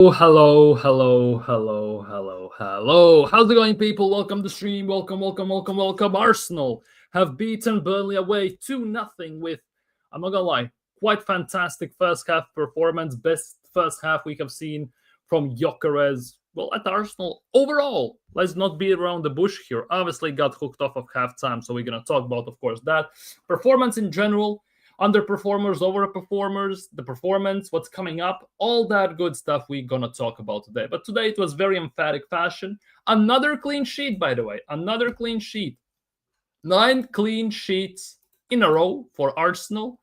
Hello. How's it going, people? Welcome to the stream. Welcome. Arsenal have beaten Burnley away 2-0 with, I'm not gonna lie, quite fantastic first half performance. Best first half we have seen from Gyokeres. Well, at Arsenal overall, let's not beat around the bush here. Obviously, got hooked off of halftime, so we're gonna talk about, of course, that performance in general, underperformers, overperformers, the performance, what's coming up, all that good stuff we're going to talk about today. But today it was very emphatic fashion. Another clean sheet, by the way, another clean sheet. 9 clean sheets in a row for Arsenal.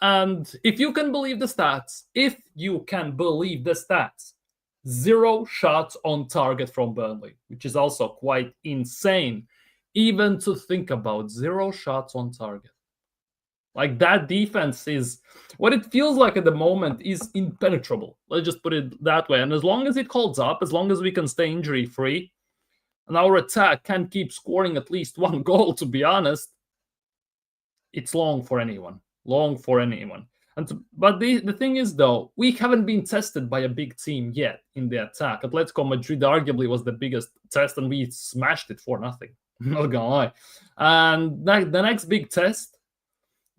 And if you can believe the stats, 0 shots on target from Burnley, which is also quite insane, even to think about. 0 shots on target. Like, that defense is what it feels like at the moment is impenetrable. Let's just put it that way. And as long as it holds up, as long as we can stay injury free, and our attack can keep scoring at least 1 goal, to be honest, it's long for anyone. But the thing is, though, we haven't been tested by a big team yet in the attack. Atletico Madrid arguably was the biggest test, and we smashed it 4-0. I'm not gonna lie. And the next big test,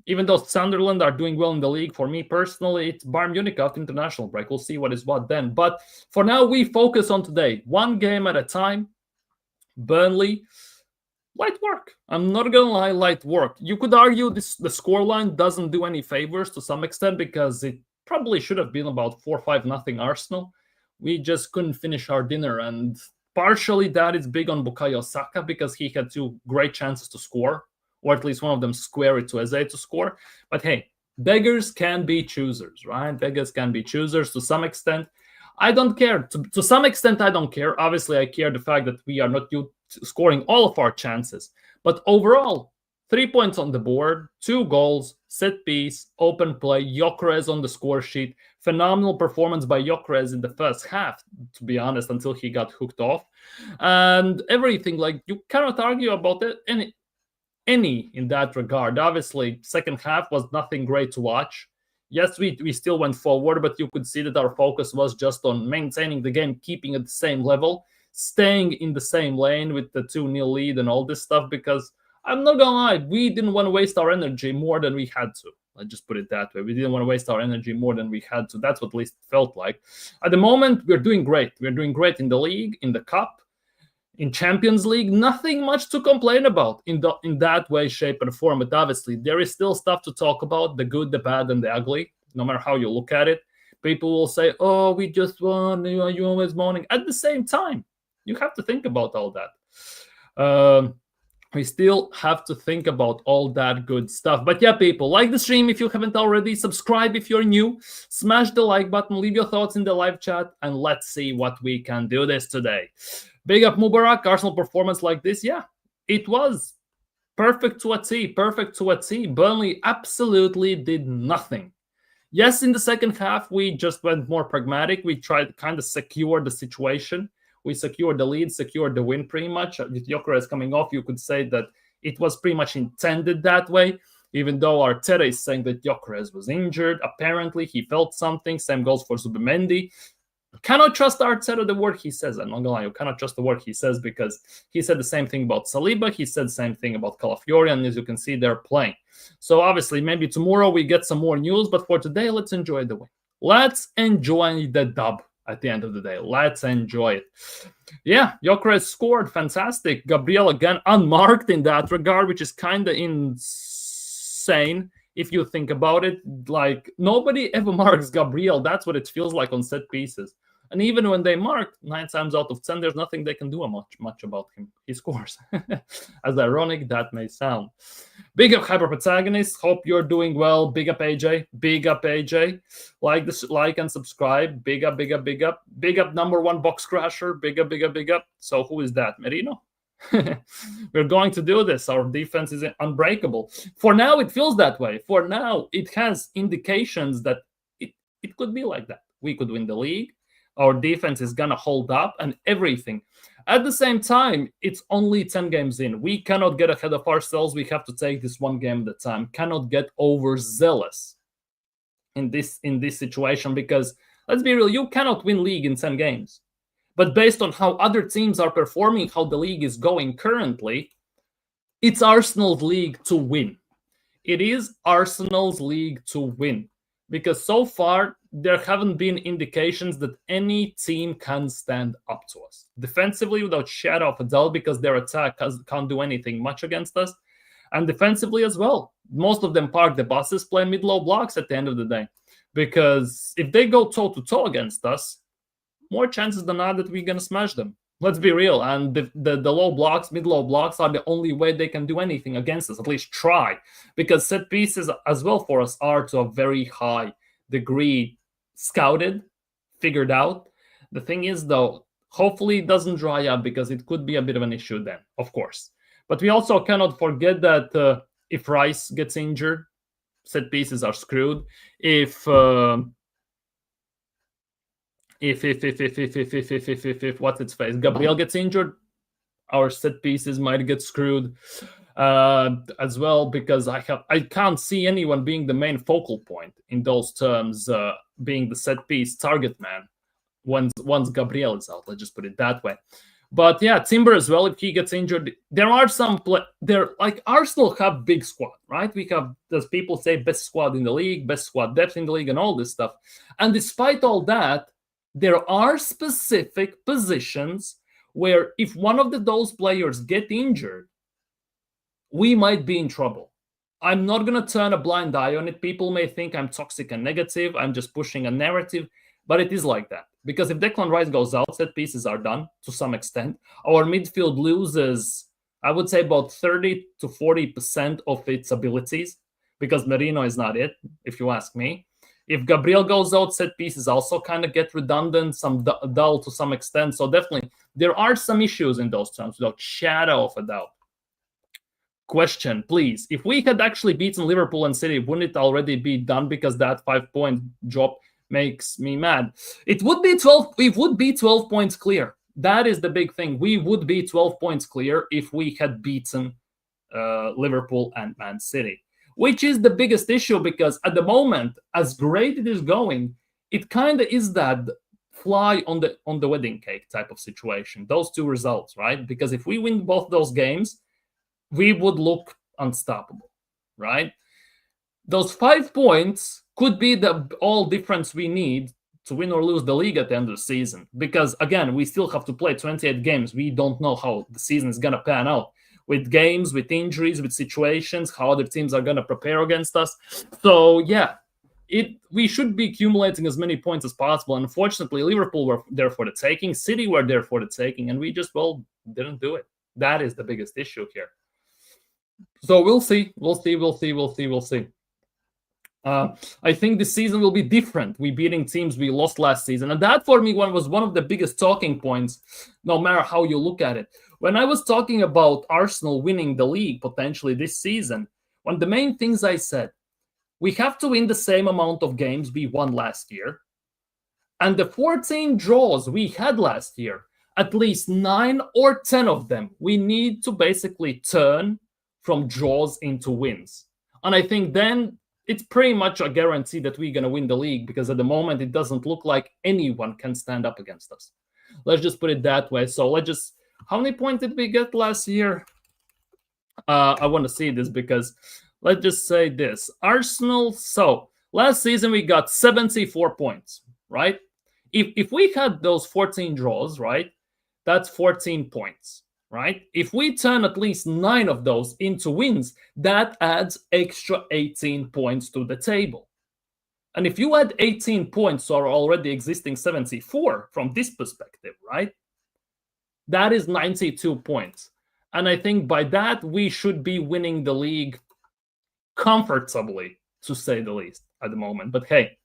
even though Sunderland are doing well in the league, for me personally, it's Bayern Munich after international break. We'll see what is what then. But for now, we focus on today. 1 game at a time. Burnley, light work. I'm not going to lie, light work. You could argue the scoreline doesn't do any favors to some extent because it probably should have been about 4-5-0 Arsenal. We just couldn't finish our dinner. And partially that is big on Bukayo Saka because he had 2 great chances to score, or at least one of them square it to Eze to score. But hey, beggars can be choosers, right? Beggars can be choosers to some extent. I don't care. To some extent, I don't care. Obviously, I care the fact that we are not scoring all of our chances. But overall, 3 points on the board, 2 goals, set piece, open play, Gyokeres on the score sheet. Phenomenal performance by Gyokeres in the first half, to be honest, until he got hooked off. And everything, like, you cannot argue about it. Any in that regard. Obviously, second half was nothing great to watch. Yes, we still went forward, but you could see that our focus was just on maintaining the game, keeping at the same level, staying in the same lane with the 2-0 lead and all this stuff, because I'm not gonna lie, we didn't want to waste our energy more than we had to. Let's just put it that way. We didn't want to waste our energy more than we had to. That's what at least felt like. At the moment, we're doing great. We're doing great in the league, in the cup. In Champions League, nothing much to complain about in that way, shape, and form. But obviously, there is still stuff to talk about, the good, the bad, and the ugly, no matter how you look at it. People will say, oh, we just won, you're always moaning. At the same time, you have to think about all that. We still have to think about all that good stuff. But yeah, people, like the stream if you haven't already. Subscribe if you're new. Smash the like button. Leave your thoughts in the live chat. And let's see what we can do this today. Big up Mubarak. Arsenal performance like this. Yeah, it was perfect to a T. Burnley absolutely did nothing. Yes, in the second half, we just went more pragmatic. We tried to kind of secure the situation. We secured the lead, secured the win pretty much. With Gyokeres coming off, you could say that it was pretty much intended that way, even though Arteta is saying that Gyokeres was injured. Apparently, he felt something. Same goes for Zubimendi. Cannot trust Arteta, the word he says. I'm not gonna lie, you cannot trust the word he says because he said the same thing about Saliba. He said the same thing about Calafiori, and as you can see, they're playing. So obviously, maybe tomorrow we get some more news, but for today, let's enjoy the win. Let's enjoy the dub at the end of the day. Let's enjoy it. Yeah, Gyokeres scored. Fantastic. Gabriel again unmarked in that regard, which is kind of insane. If you think about it, like, nobody ever marks Gabriel. That's what it feels like on set pieces. And even when they mark, 9 times out of 10, there's nothing they can do much about him. He scores. As ironic that may sound. Big up Hyper Protagonist. Hope you're doing well. Big up AJ. Big up AJ. Like and subscribe. Big up. Big up #1 box crasher. Big up. So who is that? Merino? We're going to do this. Our defense is unbreakable. For now, it feels that way. For now, it has indications that it could be like that. We could win the league. Our defense is going to hold up and everything. At the same time, it's only 10 games in. We cannot get ahead of ourselves. We have to take this 1 game at a time. Cannot get overzealous in this situation because Let's be real, you cannot win league in 10 games. But based on how other teams are performing, how the league is going currently, it's Arsenal's league to win. It is Arsenal's league to win. Because so far, there haven't been indications that any team can stand up to us. Defensively, without shadow of a doubt, because their attack can't do anything much against us. And defensively as well. Most of them park the buses, play mid-low blocks at the end of the day. Because if they go toe-to-toe against us, more chances than not that we're going to smash them. Let's be real. And the low blocks, mid-low blocks are the only way they can do anything against us, at least try. Because set pieces as well for us are to a very high degree scouted, figured out. The thing is, though, hopefully it doesn't dry up because it could be a bit of an issue then, of course. But we also cannot forget that if Rice gets injured, set pieces are screwed. If what's its face, Gabriel gets injured, our set pieces might get screwed as well, because I can't see anyone being the main focal point in those terms, being the set piece target man once Gabriel is out. Let's just put it that way. But yeah, Timber as well, if he gets injured, there are some like Arsenal have big squad, right? We have, as people say, best squad in the league, best squad depth in the league, and all this stuff. And despite all that, there are specific positions where if one of those players get injured, we might be in trouble. I'm not going to turn a blind eye on it. People may think I'm toxic and negative. I'm just pushing a narrative, but it is like that. Because if Declan Rice goes out, set pieces are done to some extent. Our midfield loses, I would say, about 30 to 40% of its abilities, because Merino is not it, if you ask me. If Gabriel goes out, set pieces also kind of get redundant, some dull to some extent. So definitely, there are some issues in those terms, without shadow of a doubt. Question, please. If we had actually beaten Liverpool and City, wouldn't it already be done? Because that 5-point drop makes me mad. It would be 12. It would be 12 points clear. That is the big thing. We would be 12 points clear if we had beaten Liverpool and Man City, which is the biggest issue, because at the moment, as great it is going, it kind of is that fly on the wedding cake type of situation. Those two results, right? Because if we win both those games, we would look unstoppable, right? Those 5 points could be the all difference we need to win or lose the league at the end of the season. Because again, we still have to play 28 games. We don't know how the season is going to pan out, with games, with injuries, with situations, how other teams are going to prepare against us. So yeah, we should be accumulating as many points as possible. Unfortunately, Liverpool were there for the taking, City were there for the taking, and we just, didn't do it. That is the biggest issue here. So we'll see. I think this season will be different. We beating teams we lost last season. And that for me was one of the biggest talking points, no matter how you look at it. When I was talking about Arsenal winning the league potentially this season, one of the main things I said, we have to win the same amount of games we won last year. And the 14 draws we had last year, at least 9 or 10 of them, we need to basically turn from draws into wins. And I think then it's pretty much a guarantee that we're going to win the league, because at the moment it doesn't look like anyone can stand up against us. Let's just put it that way. So how many points did we get last year? I want to see this, because let's just say this. Arsenal, so last season we got 74 points, right? If we had those 14 draws, right, that's 14 points. Right? If we turn at least 9 of those into wins, that adds extra 18 points to the table. And if you add 18 points to our already existing 74 from this perspective, right? That is 92 points. And I think by that, we should be winning the league comfortably, to say the least, at the moment. But hey,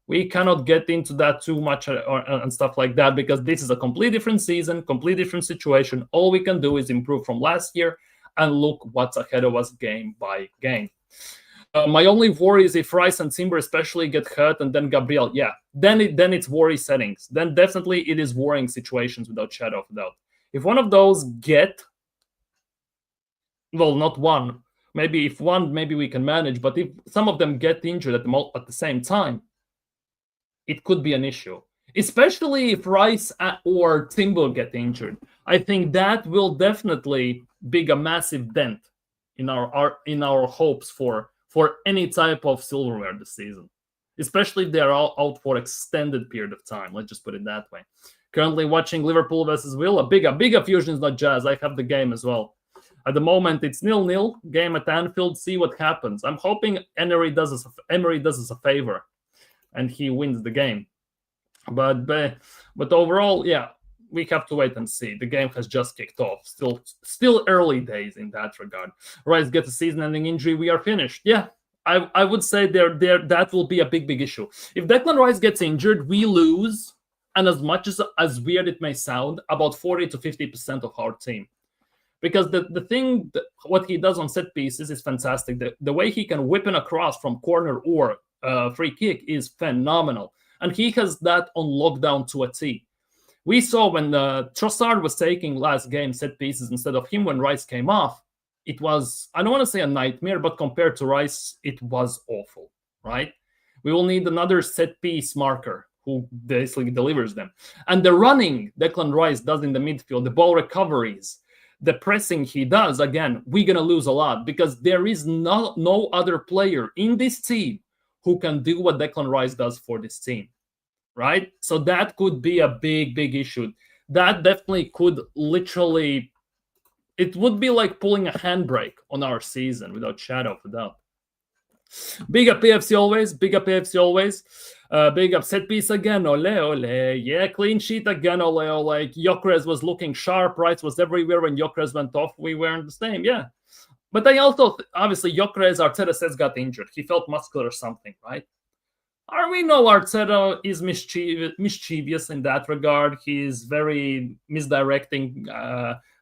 we cannot get into that too much and stuff like that, because this is a completely different season, completely different situation. All we can do is improve from last year and look what's ahead of us game by game. My only worry is if Rice and Timber especially get hurt, and then Gabriel, then it's worry settings. Then definitely it is worrying situations, without shadow of a doubt. If one of those not one, maybe if one, maybe we can manage, but if some of them get injured at the same time, it could be an issue, especially if Rice or Timber get injured. I think that will definitely be a massive dent in our hopes for any type of silverware this season, especially if they are all out for extended period of time. Let's just put it that way. Currently watching Liverpool versus Villa. Big fusion is not jazz. I have the game as well. At the moment, it's 0-0. Game at Anfield. See what happens. I'm hoping Emery does us a favor, and he wins the game. But overall, yeah, we have to wait and see. The game has just kicked off. Still early days in that regard. Rice gets a season-ending injury. We are finished. Yeah, I would say there that will be a big issue. If Declan Rice gets injured, we lose. And as much as weird it may sound, about 40 to 50% of our team. Because the thing, what he does on set pieces is fantastic. The way he can whip it across from corner or free kick is phenomenal. And he has that on lockdown to a T. We saw when Trossard was taking last game set pieces instead of him when Rice came off, it was, I don't want to say a nightmare, but compared to Rice, it was awful, right? We will need another set piece marker who basically delivers them. And the running Declan Rice does in the midfield, the ball recoveries, the pressing he does, again, we're going to lose a lot because there is no other player in this team who can do what Declan Rice does for this team, right? So that could be a big issue. That definitely could literally, it would be like pulling a handbrake on our season without shadow of a doubt. Big up PFC always. Big up PFC always. Big up set piece again. Ole. Yeah, clean sheet again. Ole. Gyokeres was looking sharp. Rice was everywhere when Gyokeres went off. We weren't the same. Yeah. But I also, obviously, Gyokeres, Arteta says, got injured. He felt muscular or something, right? We know Arteta is mischievous in that regard. He's very misdirecting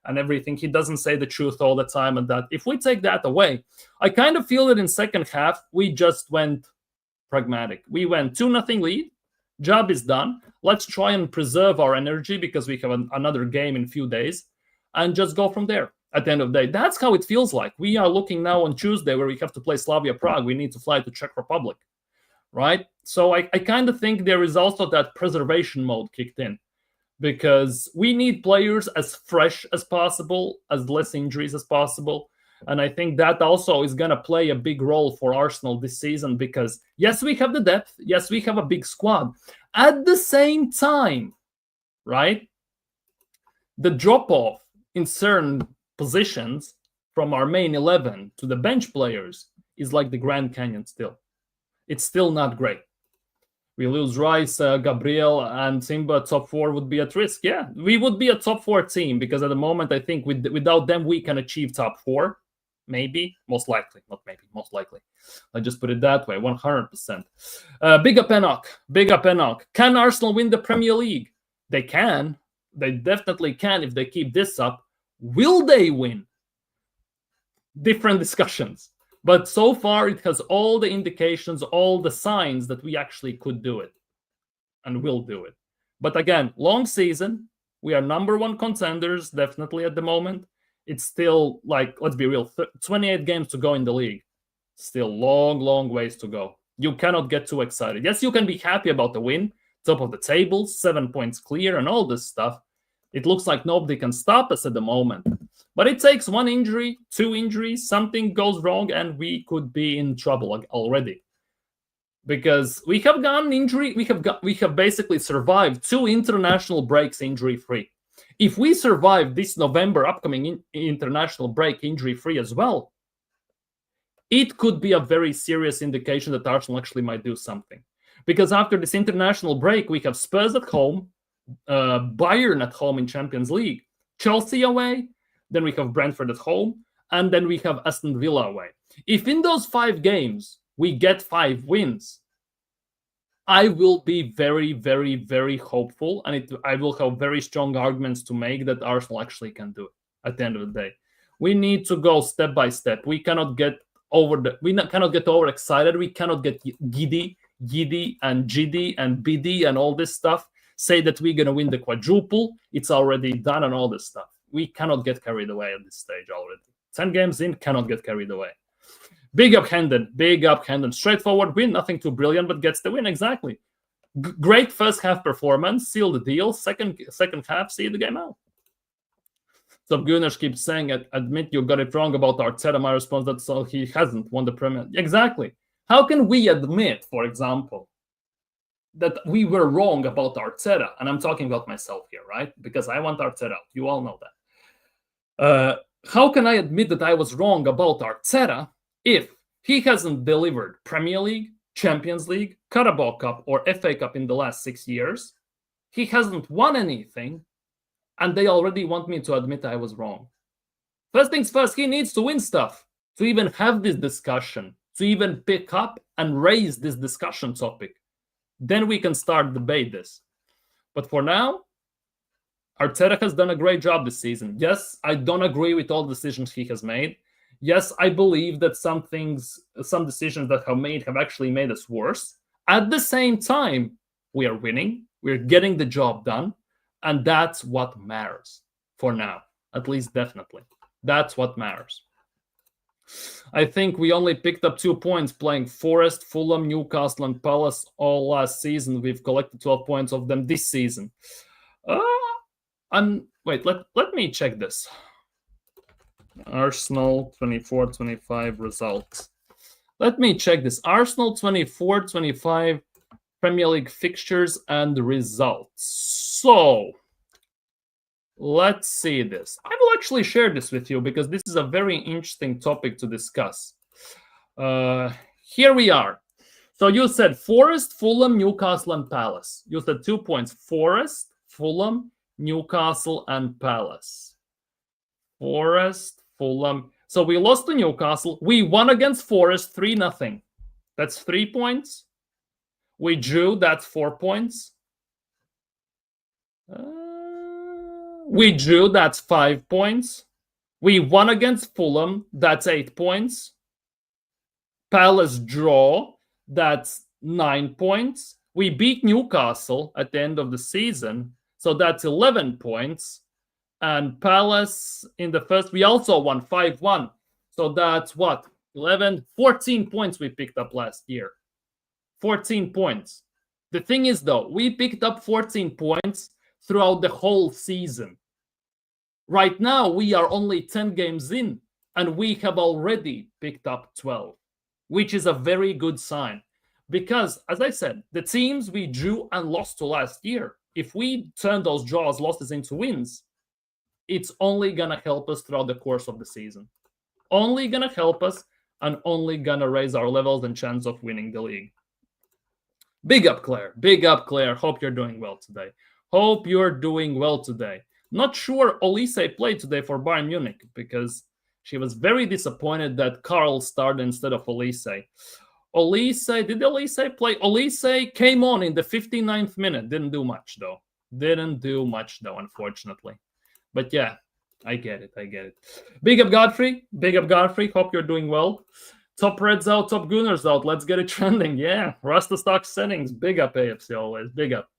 and everything. He doesn't say the truth all the time. And that if we take that away, I kind of feel that in second half, we just went pragmatic. We went 2-0 lead. Job is done. Let's try and preserve our energy because we have another game in a few days and just go from there. At the end of the day, that's how it feels like. We are looking now on Tuesday where we have to play Slavia Prague. We need to fly to Czech Republic, right? So I kind of think there is also that preservation mode kicked in because we need players as fresh as possible, as less injuries as possible. And I think that also is going to play a big role for Arsenal this season because, yes, we have the depth. Yes, we have a big squad. At the same time, right, the drop-off in certain positions from our main 11 to the bench players is like the Grand Canyon still. It's still not great. We lose Rice, Gabriel, and Simba. Top four would be at risk. Yeah, we would be a top four team because at the moment, I think without them, we can achieve top four. Maybe, most likely. Not maybe, most likely. I just put it that way, 100%. Big up Enoch. Big up Enoch. Can Arsenal win the Premier League? They can. They definitely can if they keep this up. Will they win? Different discussions. But so far, it has all the indications, all the signs that we actually could do it and will do it. But again, long season. We are number one contenders, definitely at the moment. It's still, like, let's be real, 28 games to go in the league. Still long ways to go. You cannot get too excited. Yes, you can be happy about the win, top of the table, 7 points clear and all this stuff. It looks like nobody can stop us at the moment. But it takes one injury, two injuries, something goes wrong, and we could be in trouble already. Because we have gotten injury, we have basically survived 2 international breaks injury-free. If we survive this November upcoming international break injury-free as well, it could be a very serious indication that Arsenal actually might do something. Because after this international break, we have Spurs at home, Bayern at home in Champions League, Chelsea away, then we have Brentford at home, and then we have Aston Villa away. If in those 5 games we get 5 wins, I will be very hopeful, and I will have very strong arguments to make that Arsenal actually can do it at the end of the day. We need to go step by step. We cannot get overexcited. We cannot get giddy and jiddy and biddy and all this stuff. Say that we're going to win the quadruple. It's already done and all this stuff. We cannot get carried away at this stage already. 10 games in, cannot get carried away. Big up-handed. Straightforward win, nothing too brilliant, but gets the win, exactly. Great first half performance, seal the deal. Second half, see the game out. So Gooner keeps saying, admit you got it wrong about Arteta. My response, that's all, he hasn't won the Premier. Exactly. How can we admit, for example, that we were wrong about Arteta? And I'm talking about myself here, right? Because I want Arteta out. You all know that. How can I admit that I was wrong about Arteta if he hasn't delivered Premier League, Champions League, Carabao Cup, or FA Cup in the last 6 years? He hasn't won anything, and they already want me to admit I was wrong. First things first, he needs to win stuff to even have this discussion, to even pick up and raise this discussion topic. Then we can start debate this. But for now, Arteta has done a great job this season. Yes, I don't agree with all the decisions he has made. Yes, I believe that some decisions that have actually made us worse. At the same time, we are winning. We're getting the job done. And that's what matters for now. At least definitely. That's what matters. I think we only picked up 2 points playing Forest, Fulham, Newcastle, and Palace all last season. We've collected 12 points of them this season. Wait, let me check this. Arsenal 24-25 results. Let me check this. Arsenal 24-25 Premier League fixtures and results. So, let's see this. I will actually share this with you because this is a very interesting topic to discuss. Here we are. So you said Forest, Fulham, Newcastle, and Palace. You said 2 points. Forest, Fulham, Newcastle, and Palace. Forest, Fulham. So we lost to Newcastle. We won against Forest 3-0. That's 3 points. We drew. That's 4 points. We drew. That's 5 points. We won against Fulham. That's 8 points. Palace draw. That's 9 points. We beat Newcastle at the end of the season. So that's 11 points. And Palace in the first, we also won 5-1. So that's what? 14 points we picked up last year. 14 points. The thing is, though, we picked up 14 points throughout the whole season. Right now, we are only 10 games in, and we have already picked up 12, which is a very good sign. Because, as I said, the teams we drew and lost to last year, if we turn those draws, losses into wins, it's only going to help us throughout the course of the season. Only going to help us and only going to raise our levels and chance of winning the league. Big up, Claire. Big up, Claire. Hope you're doing well today. Hope you're doing well today. Not sure Olise played today for Bayern Munich because she was very disappointed that Carl started instead of Olise. Did Olise play? Olise came on in the 59th minute. Didn't do much, though. Unfortunately. But yeah, I get it. Big up, Godfrey. Hope you're doing well. Top Reds out, top Gooners out. Let's get it trending. Yeah, Rasta stock settings. Big up, AFC always. Big up.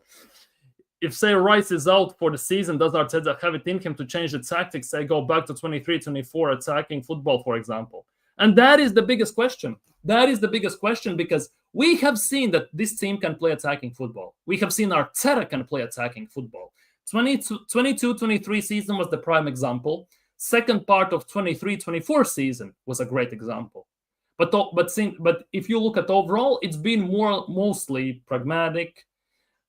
If, say, Rice is out for the season, does Arteta have it in him to change the tactics, say, go back to 23-24 attacking football, for example? And that is the biggest question. Because we have seen that this team can play attacking football. We have seen Arteta can play attacking football. 22-23 season was the prime example. Second part of 23-24 season was a great example. But if you look at overall, it's been mostly pragmatic,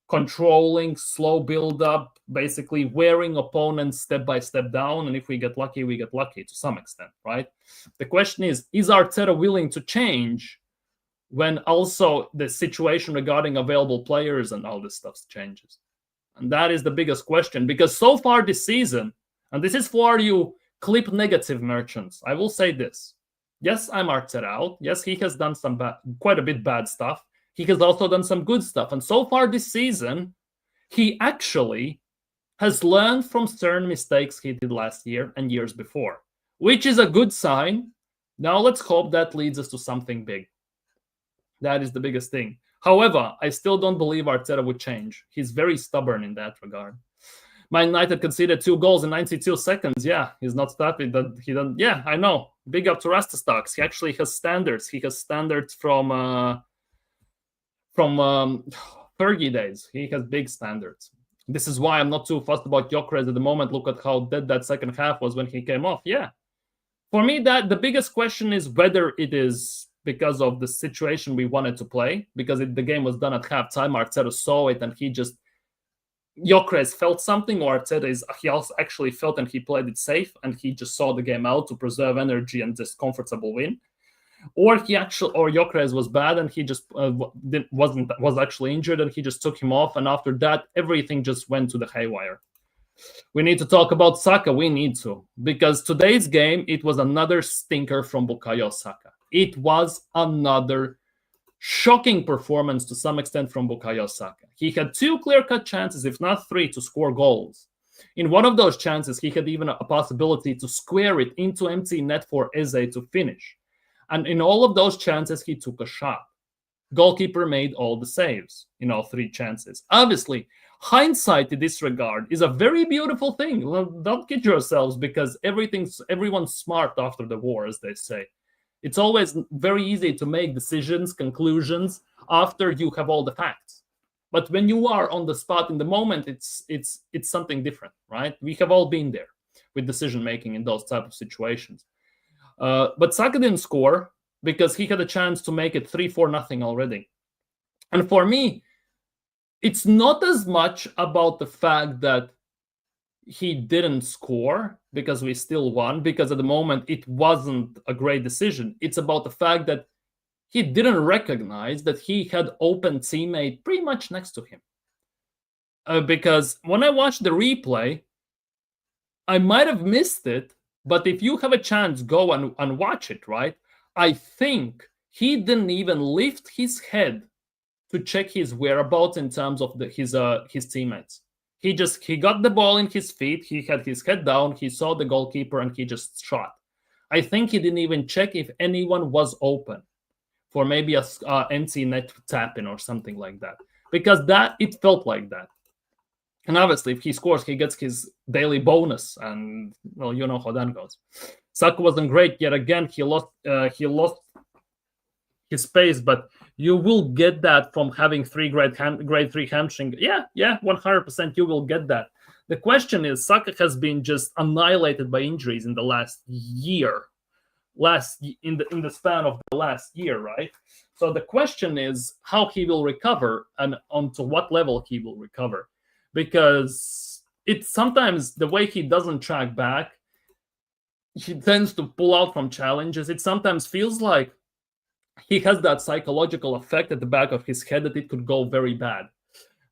controlling, slow build-up, basically wearing opponents step by step down. And if we get lucky, we get lucky to some extent, right? The question is Arteta willing to change when also the situation regarding available players and all this stuff changes? And that is the biggest question, because so far this season, and this is for you clip negative merchants, I will say this. Yes, I'm Arteta out. Yes, he has done quite a bit bad stuff. He has also done some good stuff. And so far this season, he actually has learned from certain mistakes he did last year and years before, which is a good sign. Now let's hope that leads us to something big. That is the biggest thing. However, I still don't believe Arteta would change. He's very stubborn in that regard. Man United conceded 2 goals in 92 seconds. Yeah, he's not happy that he doesn't. Yeah, I know. Big up to Rasta Stocks. He actually has standards. He has standards from Fergie days. He has big standards. This is why I'm not too fussed about Gyokeres at the moment. Look at how dead that second half was when he came off. Yeah. For me, that the biggest question is whether it is because of the situation we wanted to play, because the game was done at halftime. Arteta saw it and he just Gyokeres felt something, or Arteta he also actually felt and he played it safe and he just saw the game out to preserve energy and just comfortable win. Or Gyokeres was bad and he just was actually injured and he just took him off, and after that everything just went to the haywire. We need to talk about Saka. We need to, because today's game, it was another stinker from Bukayo Saka. It was another shocking performance to some extent from Bukayo Saka. He had 2 clear-cut chances, if not 3, to score goals. In one of those chances, he had even a possibility to square it into empty net for Eze to finish. And in all of those chances, he took a shot. Goalkeeper made all the saves in all 3 chances. Obviously, hindsight in this regard is a very beautiful thing. Don't kid yourselves, because everyone's smart after the war, as they say. It's always very easy to make decisions, conclusions after you have all the facts. But when you are on the spot in the moment, it's something different, right? We have all been there with decision making in those type of situations. But Saka didn't score because he had a chance to make it 3-4-0 already. And for me, it's not as much about the fact that he didn't score because we still won, because at the moment it wasn't a great decision. It's about the fact that he didn't recognize that he had open teammate pretty much next to him. Because when I watched the replay, I might have missed it, but if you have a chance, go and watch it, right? I think he didn't even lift his head to check his whereabouts in terms of his teammates. He got the ball in his feet, he had his head down, he saw the goalkeeper, and he just shot. I think he didn't even check if anyone was open for maybe a empty net tap-in or something like that. Because it felt like that. And obviously, if he scores, he gets his daily bonus, and well, you know how that goes. Saka wasn't great yet again. He lost his pace, but you will get that from having grade 3 hamstring. Yeah, 100% you will get that. The question is, Saka has been just annihilated by injuries in the last year, in the span of the last year, right? So the question is how he will recover and onto what level he will recover, because it's sometimes the way he doesn't track back, he tends to pull out from challenges. It sometimes feels like he has that psychological effect at the back of his head that it could go very bad.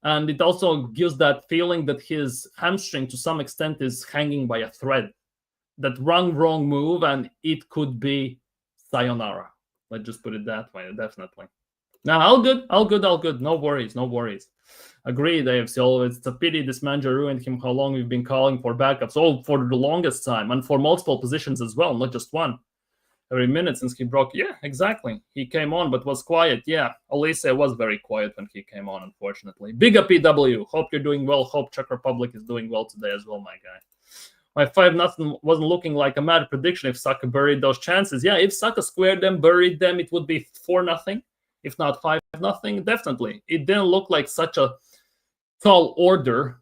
And it also gives that feeling that his hamstring to some extent is hanging by a thread. That wrong move, and it could be sayonara. Let's just put it that way, definitely. Now, all good. No worries. Agreed, AFC. It's a pity this manager ruined him. How long we've been calling for backups? Oh, for the longest time, and for multiple positions as well, not just one. Every minute since he broke. Yeah, exactly. He came on, but was quiet. Yeah, Elise was very quiet when he came on, unfortunately. Big up PW. Hope you're doing well. Hope Czech Republic is doing well today as well, my guy. My 5-0 wasn't looking like a mad prediction if Saka buried those chances. Yeah, if Saka squared them, buried them, it would be 4-0. If not 5-0, definitely. It didn't look like such a tall order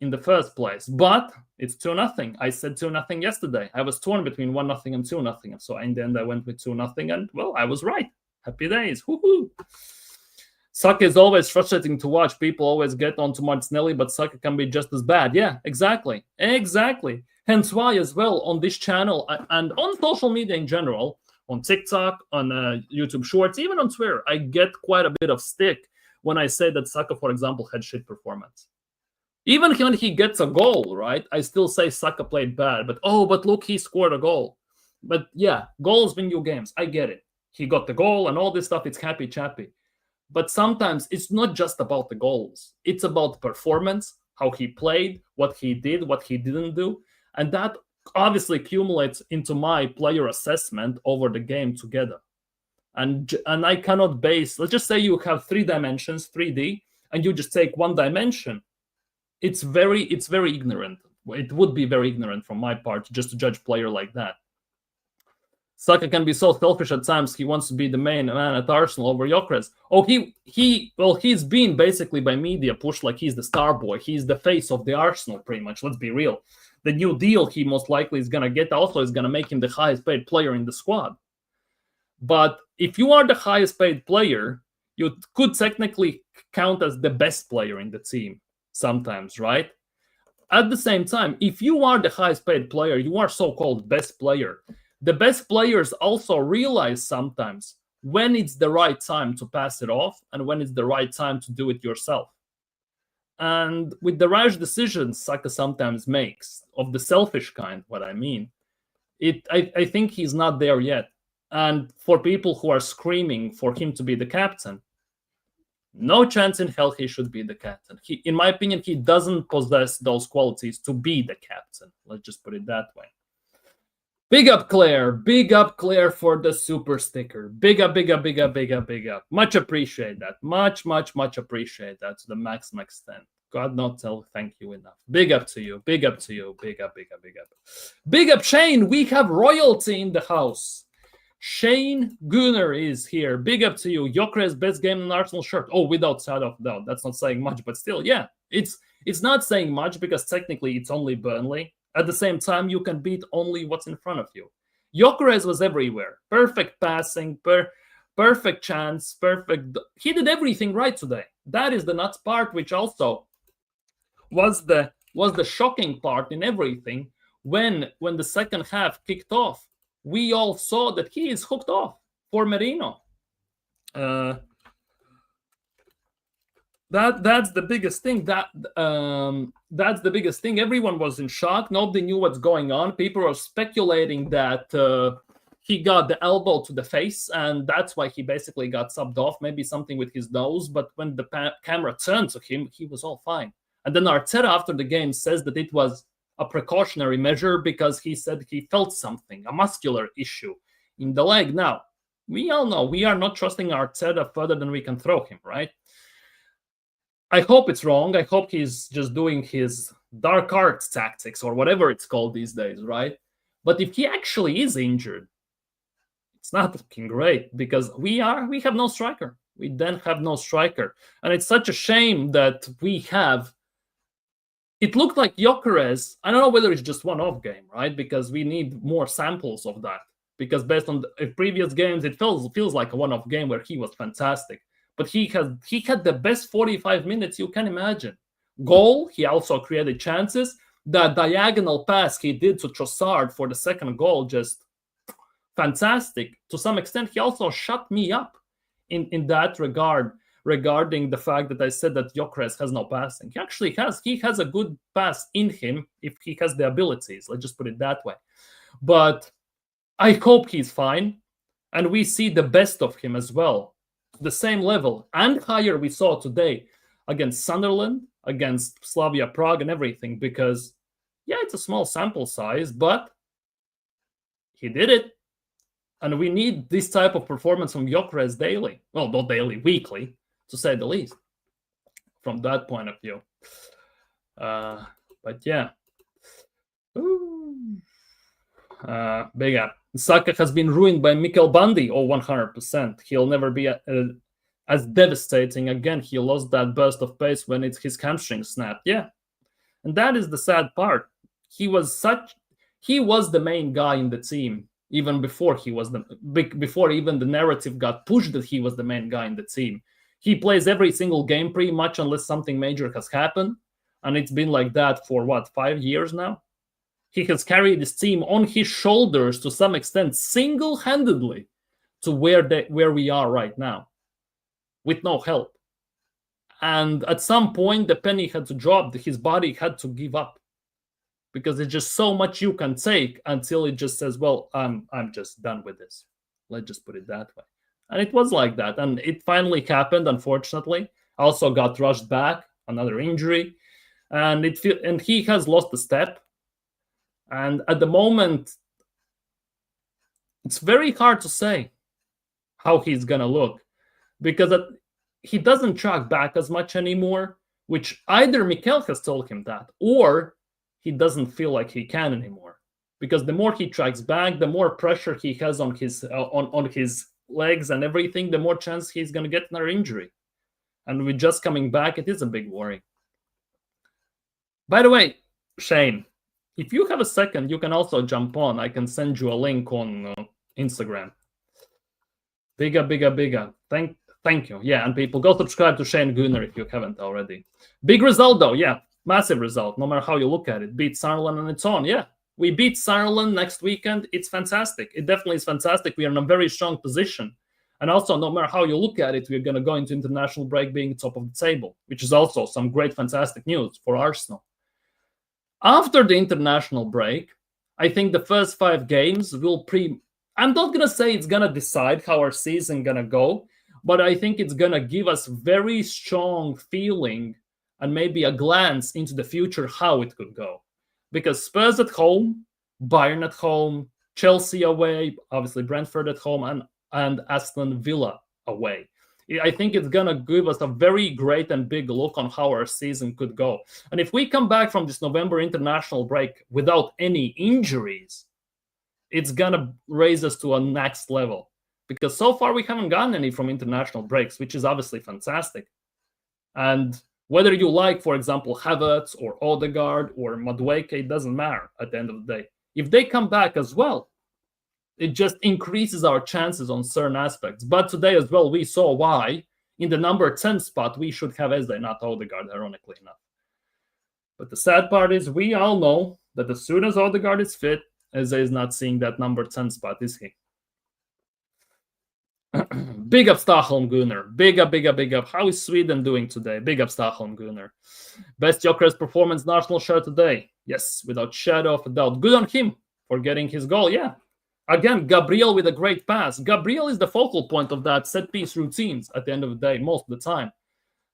in the first place. But it's 2-0. I said 2-0 yesterday. I was torn between 1-0 and 2-0. So in the end, I went with 2-0, and well, I was right. Happy days. Woohoo! Saka is always frustrating to watch. People always get onto Martinelli, but Saka can be just as bad. Yeah, exactly. Hence why, as well, on this channel and on social media in general, on TikTok, on YouTube Shorts, even on Twitter, I get quite a bit of stick when I say that Saka, for example, had shit performance. Even when he gets a goal, right, I still say Saka played bad. But look, he scored a goal. But yeah, goals win you games. I get it. He got the goal and all this stuff. It's happy-chappy. But sometimes it's not just about the goals. It's about performance, how he played, what he did, what he didn't do. And that obviously accumulates into my player assessment over the game together. And I cannot base, let's just say you have 3 dimensions, 3D, and you just take one dimension. It's very ignorant. It would be very ignorant from my part just to judge player like that. Saka can be so selfish at times. He wants to be the main man at Arsenal over Gyokeres. Oh, he's been basically by media pushed like he's the star boy. He's the face of the Arsenal, pretty much. Let's be real. The new deal he most likely is gonna get also is gonna make him the highest paid player in the squad. But if you are the highest paid player, you could technically count as the best player in the team sometimes, right? At the same time, if you are the highest paid player, you are so-called best player. The best players also realize sometimes when it's the right time to pass it off and when it's the right time to do it yourself. And with the rash decisions Saka sometimes makes, of the selfish kind, what I mean, I think he's not there yet. And for people who are screaming for him to be the captain, no chance in hell he should be the captain. In my opinion, he doesn't possess those qualities to be the captain. Let's just put it that way. Big up Claire for the super sticker. Big up. Much appreciate that. Much appreciate that to the maximum extent. God not tell thank you enough. Big up to you. Big up Shane. We have royalty in the house. Shane Gooner is here. Big up to you. Gyokeres best game in Arsenal shirt. Oh, without shadow of doubt. That's not saying much, but still, yeah. It's not saying much because technically it's only Burnley. At the same time, you can beat only what's in front of you. Gyokeres was everywhere. Perfect passing, perfect chance, perfect. He did everything right today. That is the nuts part, which also was the shocking part in everything. When the second half kicked off, we all saw that he is hooked off for Merino. That's the biggest thing. That's the biggest thing. Everyone was in shock. Nobody knew what's going on. People were speculating that he got the elbow to the face, and that's why he basically got subbed off. Maybe something with his nose. But when the camera turned to him, he was all fine. And then Arteta, after the game, says that it was a precautionary measure because he said he felt something, a muscular issue in the leg. Now, we all know we are not trusting Arteta further than we can throw him, right? I hope it's wrong. I hope he's just doing his dark arts tactics or whatever it's called these days, right? But if he actually is injured, it's not looking great because we have no striker. We then have no striker. And it's such a shame that we have. It looked like Gyokeres. I don't know whether it's just one-off game, right? Because we need more samples of that. Because based on the previous games, it feels like a one-off game where he was fantastic. But he had the best 45 minutes you can imagine. Goal, he also created chances. That diagonal pass he did to Trossard for the second goal, just fantastic. To some extent, he also shut me up in that regard, regarding the fact that I said that Gyokeres has no passing. He actually has. He has a good pass in him if he has the abilities. Let's just put it that way. But I hope he's fine. And we see the best of him as well. The same level and higher we saw today against Sunderland, against Slavia Prague and everything, because yeah, it's a small sample size, but he did it. And we need this type of performance from Gyokeres daily. Well, not daily, weekly, to say the least, from that point of view. But yeah. Big up. Saka has been ruined by Mikel Bundy, 100%. He'll never be as devastating again. He lost that burst of pace when his hamstring snapped. Yeah. And that is the sad part. He was the main guy in the team, even before before even the narrative got pushed that he was the main guy in the team. He plays every single game pretty much unless something major has happened. And it's been like that for 5 years now? He has carried this team on his shoulders to some extent, single-handedly, to where we are right now, with no help. And at some point, the penny had to drop. His body had to give up, because it's just so much you can take until it just says, "Well, I'm just done with this." Let's just put it that way. And it was like that, and it finally happened. Unfortunately, also got rushed back, another injury, and he has lost a step. And at the moment, it's very hard to say how he's going to look, because he doesn't track back as much anymore, which either Mikel has told him that, or he doesn't feel like he can anymore. because the more he tracks back, the more pressure he has on his legs and everything, the more chance he's going to get another injury. And with just coming back, it is a big worry. By the way, Shane, if you have a second, you can also jump on. I can send you a link on Instagram. Bigger. Thank you. Yeah, and people, go subscribe to Shane Gooner if you haven't already. Big result, though. Yeah, massive result, no matter how you look at it. Beat Sunderland and it's on. Yeah, we beat Sunderland next weekend. It's fantastic. It definitely is fantastic. We are in a very strong position. And also, no matter how you look at it, we're going to go into international break being top of the table, which is also some great, fantastic news for Arsenal. After the international break, I think the first 5 games will I'm not going to say it's going to decide how our season going to go, but I think it's going to give us very strong feeling and maybe a glance into the future how it could go. Because Spurs at home, Bayern at home, Chelsea away, obviously Brentford at home, and Aston Villa away. I think it's going to give us a very great and big look on how our season could go. And if we come back from this November international break without any injuries, it's going to raise us to a next level. Because so far we haven't gotten any from international breaks, which is obviously fantastic. And whether you like, for example, Havertz or Odegaard or Madueke, it doesn't matter at the end of the day. If they come back as well, it just increases our chances on certain aspects. But today as well, we saw why in the number 10 spot, we should have Eze, not Odegaard, ironically enough. But the sad part is we all know that as soon as Odegaard is fit, Eze is not seeing that number 10 spot, is he? Big up Stockholm Gooner. Big up. How is Sweden doing today? Big up Stockholm Gooner. Best Gyokeres performance in Arsenal shirt today. Yes, without shadow of a doubt. Good on him for getting his goal. Yeah. Again, Gabriel with a great pass. Gabriel is the focal point of that set-piece routines at the end of the day, most of the time.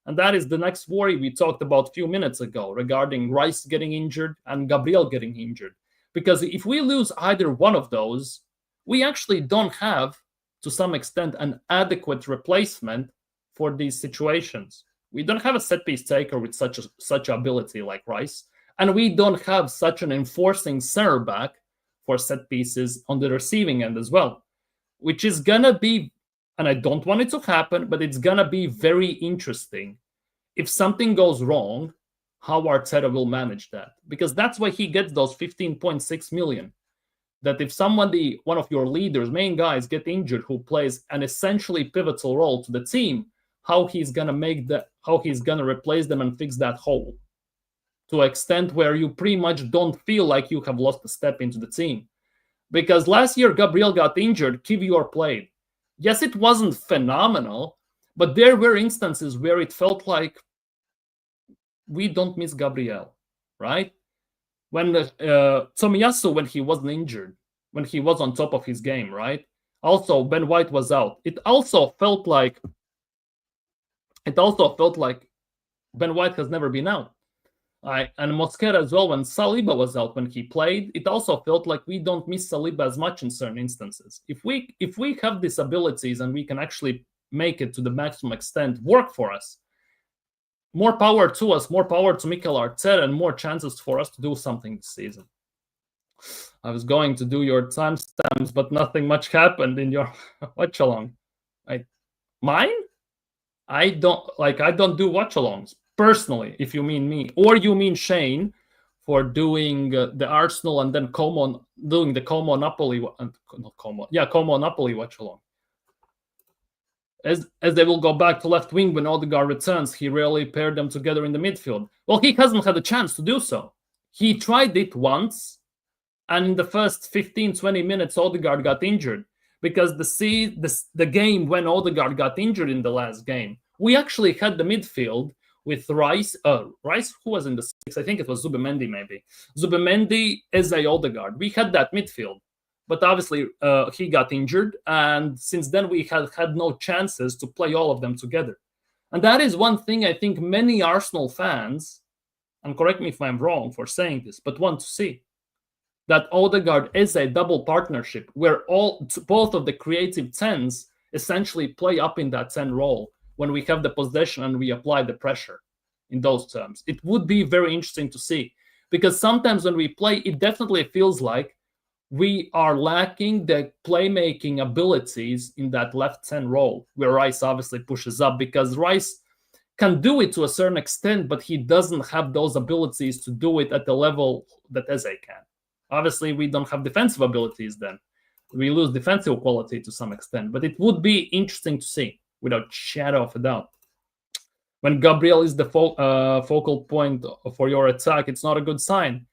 And that is the next worry we talked about a few minutes ago regarding Rice getting injured and Gabriel getting injured. Because if we lose either one of those, we actually don't have, to some extent, an adequate replacement for these situations. We don't have a set-piece taker with such ability like Rice, and we don't have such an enforcing center back for set pieces on the receiving end as well, which is gonna be, and I don't want it to happen, but it's gonna be very interesting if something goes wrong, how Arteta will manage that, because that's why he gets those 15.6 million. That if one of your leaders, main guys, get injured, who plays an essentially pivotal role to the team, how he's gonna replace them and fix that hole to an extent where you pretty much don't feel like you have lost a step into the team. Because last year Gabriel got injured, Kivior played. Yes, it wasn't phenomenal, but there were instances where it felt like we don't miss Gabriel, right? When Tomiyasu, when he wasn't injured, when he was on top of his game, right? Also, Ben White was out. It also felt like Ben White has never been out. And Mosquera as well, when Saliba was out, when he played, it also felt like we don't miss Saliba as much in certain instances. If we have these abilities and we can actually make it to the maximum extent work for us, more power to us, more power to Mikel Arteta, and more chances for us to do something this season. I was going to do your timestamps, but nothing much happened in your watch-along. Mine? I don't do watch-alongs. Personally, if you mean me, or you mean Shane for doing the Arsenal and then doing the Como Napoli, Como Napoli watch along. As they will go back to left wing when Odegaard returns, he rarely paired them together in the midfield. Well, he hasn't had a chance to do so. He tried it once, and in the first 15-20 minutes, Odegaard got injured. Because the game when Odegaard got injured in the last game, we actually had the midfield with Rice, who was in the 6? I think it was Zubimendi, maybe. Zubimendi, Eze, Odegaard. We had that midfield. But obviously, he got injured. And since then, we had no chances to play all of them together. And that is one thing I think many Arsenal fans, and correct me if I'm wrong for saying this, but want to see. That Odegaard is a double partnership where both of the creative 10s essentially play up in that 10 role when we have the possession and we apply the pressure in those terms. It would be very interesting to see, because sometimes when we play, it definitely feels like we are lacking the playmaking abilities in that left 10 role, where Rice obviously pushes up, because Rice can do it to a certain extent, but he doesn't have those abilities to do it at the level that Eze can. Obviously, we don't have defensive abilities then. We lose defensive quality to some extent, but it would be interesting to see, without shadow of a doubt. When Gabriel is the focal point for your attack, it's not a good sign.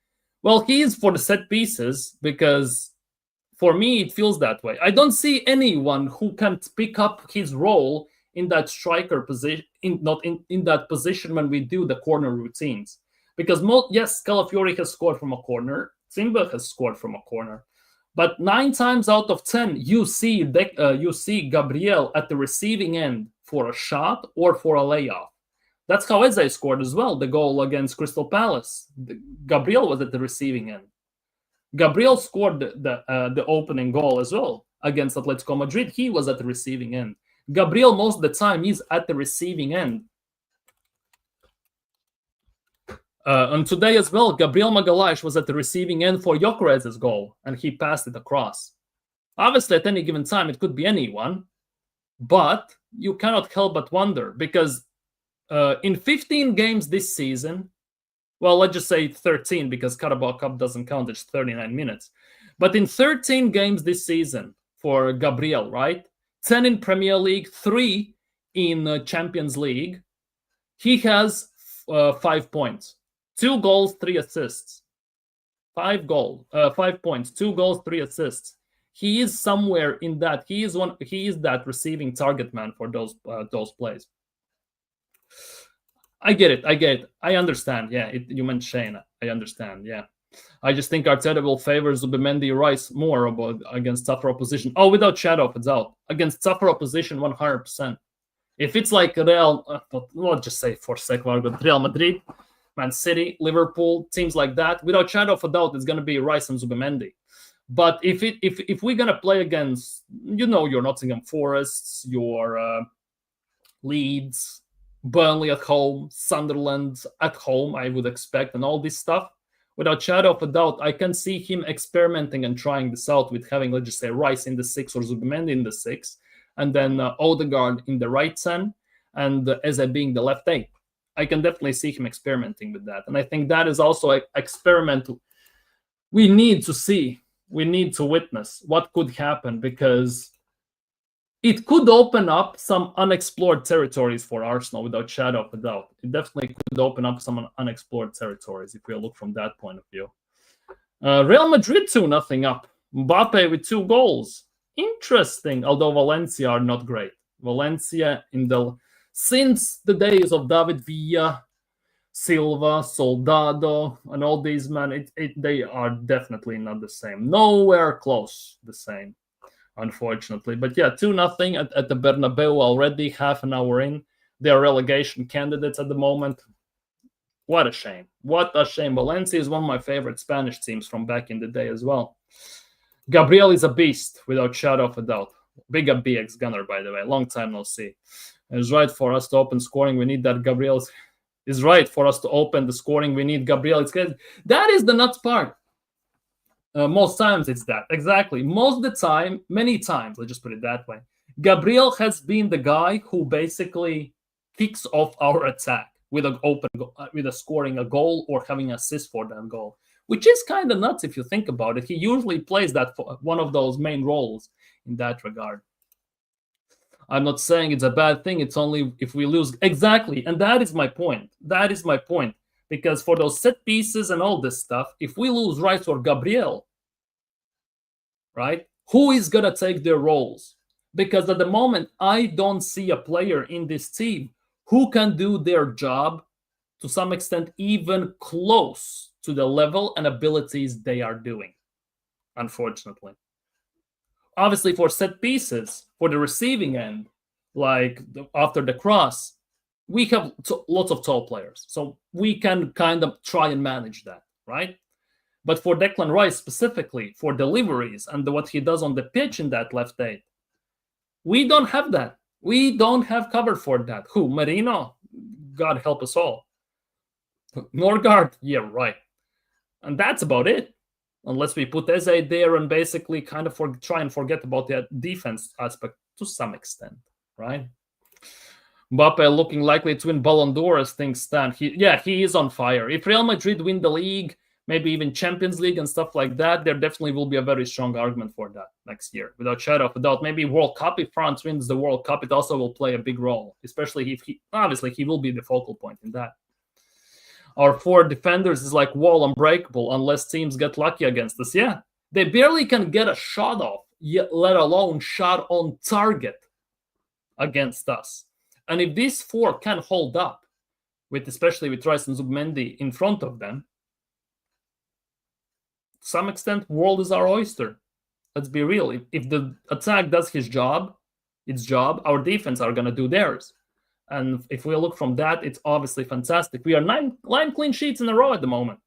Well, he is for the set pieces, because for me, it feels that way. I don't see anyone who can pick up his role in that striker position, not in that position when we do the corner routines. Because, yes, Calafiori has scored from a corner, Simba has scored from a corner, but 9 times out of 10, you see Gabriel at the receiving end for a shot or for a layoff. That's how Eze scored as well, the goal against Crystal Palace. Gabriel was at the receiving end. Gabriel scored the opening goal as well against Atletico Madrid. He was at the receiving end. Gabriel, most of the time, is at the receiving end. And today as well, Gabriel Magalhaes was at the receiving end for Gyokeres' goal, and he passed it across. Obviously, at any given time, it could be anyone, but you cannot help but wonder, because in 15 games this season, well, let's just say 13, because Carabao Cup doesn't count, it's 39 minutes. But in 13 games this season for Gabriel, right? 10 in Premier League, 3 in Champions League. He has 5 points. 2 goals, 3 assists. 5 points, 2 goals, 3 assists. He is somewhere in that. He is that receiving target man for those plays. I get it. I understand. Yeah, you meant Shane. I understand. Yeah. I just think Arteta will favor Zubimendi Rice more against tougher opposition. Oh, without shadow of a doubt. Against tougher opposition, 100%. If it's like let's just say for sake of argument, Real Madrid, Man City, Liverpool, teams like that, without shadow of a doubt, it's going to be Rice and Zubimendi. But if we're going to play against, your Nottingham Forests, your Leeds, Burnley at home, Sunderland at home, I would expect, and all this stuff, without shadow of a doubt, I can see him experimenting and trying this out with having, let's just say, Rice in the 6 or Zubimendi in the 6, and then Odegaard in the right 10, and Eze being the left 8. I can definitely see him experimenting with that. And I think that is also an experiment we need to see. We need to witness what could happen, because it could open up some unexplored territories for Arsenal, without shadow of a doubt. It definitely could open up some unexplored territories if we look from that point of view. Real Madrid 2-0 up. Mbappe with 2 goals. Interesting, although Valencia are not great. Valencia, since the days of David Villa, Silva, Soldado, and all these men, they are definitely not the same. Nowhere close the same, unfortunately. But yeah, 2-0 at the Bernabeu already, half an hour in. They are relegation candidates at the moment. What a shame. What a shame. Valencia is one of my favorite Spanish teams from back in the day as well. Gabriel is a beast, without shadow of a doubt. Big up BX Gunner, by the way. Long time no see. It's right for us to open scoring. We need that Gabriel. Is right for us to open the scoring. We need Gabriel. That is the nuts part. Most times it's that. Exactly. Most of the time, many times, let's just put it that way, Gabriel has been the guy who basically kicks off our attack with a scoring a goal or having an assist for that goal, which is kind of nuts if you think about it. He usually plays that one of those main roles in that regard. I'm not saying it's a bad thing. It's only if we lose. Exactly. And that is my point. Because for those set pieces and all this stuff, if we lose Rice or Gabriel, right, who is going to take their roles? Because at the moment, I don't see a player in this team who can do their job to some extent even close to the level and abilities they are doing, unfortunately. Obviously, for set pieces, for the receiving end, like after the cross, we have lots of tall players. So we can kind of try and manage that, right? But for Declan Rice specifically, for deliveries and what he does on the pitch in that left 8, we don't have that. We don't have cover for that. Who? Merino? God help us all. Norgard? Yeah, right. And that's about it. unless we put Eze there and basically kind of try and forget about the defense aspect to some extent, right? Mbappe looking likely to win Ballon d'Or as things stand. He is on fire. If Real Madrid win the league, maybe even Champions League and stuff like that, there definitely will be a very strong argument for that next year, without shadow of a doubt. Maybe World Cup, if France wins the World Cup, it also will play a big role, especially if he will be the focal point in that. Our 4 defenders is like wall unbreakable unless teams get lucky against us. Yeah, they barely can get a shot off, yet let alone shot on target against us. And if these 4 can hold up, especially with Rice and Zubimendi in front of them, to some extent, world is our oyster. Let's be real. If the attack does its job, our defense are going to do theirs. And if we look from that, it's obviously fantastic. We are 9 clean sheets in a row at the moment.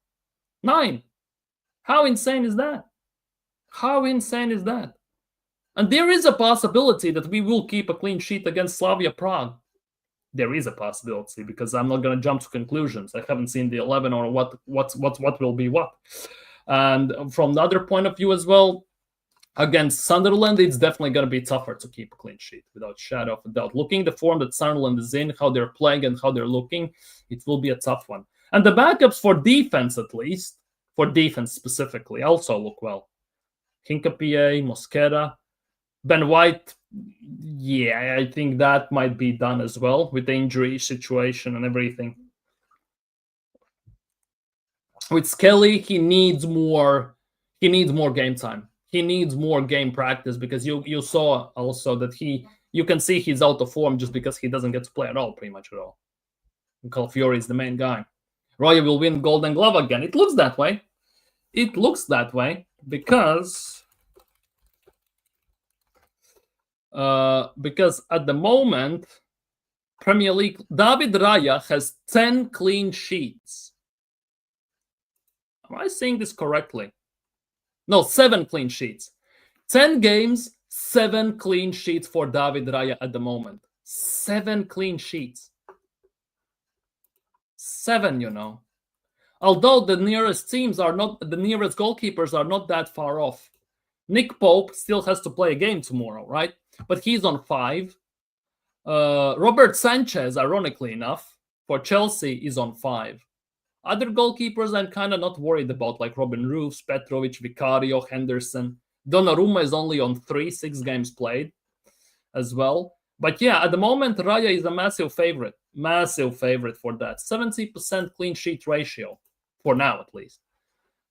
9. How insane is that? How insane is that? And there is a possibility that we will keep a clean sheet against Slavia Prague. There is a possibility, because I'm not going to jump to conclusions. I haven't seen the 11 or what will be what. And from the other point of view as well, against Sunderland, it's definitely going to be tougher to keep a clean sheet, without shadow of a doubt. Looking the form that Sunderland is in, how they're playing and how they're looking, it will be a tough one. And the backups for defense, at least, for defense specifically, also look well. Hincapié, Mosquera, Ben White, yeah, I think that might be done as well with the injury situation and everything. With Skelly, he needs more game time. He needs more game practice, because you saw also that you can see he's out of form just because he doesn't get to play at all, pretty much at all. And Calafiori is the main guy. Roya will win Golden Glove again. It looks that way. It looks that way because at the moment, Premier League, David Raya has 10 clean sheets. Am I saying this correctly? No, 7 clean sheets. 10 games, 7 clean sheets for David Raya at the moment. 7 clean sheets. 7, Although the nearest goalkeepers are not that far off. Nick Pope still has to play a game tomorrow, right? But he's on 5. Robert Sanchez, ironically enough, for Chelsea is on 5. Other goalkeepers I'm kind of not worried about, like Robin Roofs, Petrovic, Vicario, Henderson. Donnarumma is only on 6 games played as well. But yeah, at the moment, Raya is a massive favorite for that. 70% clean sheet ratio, for now at least.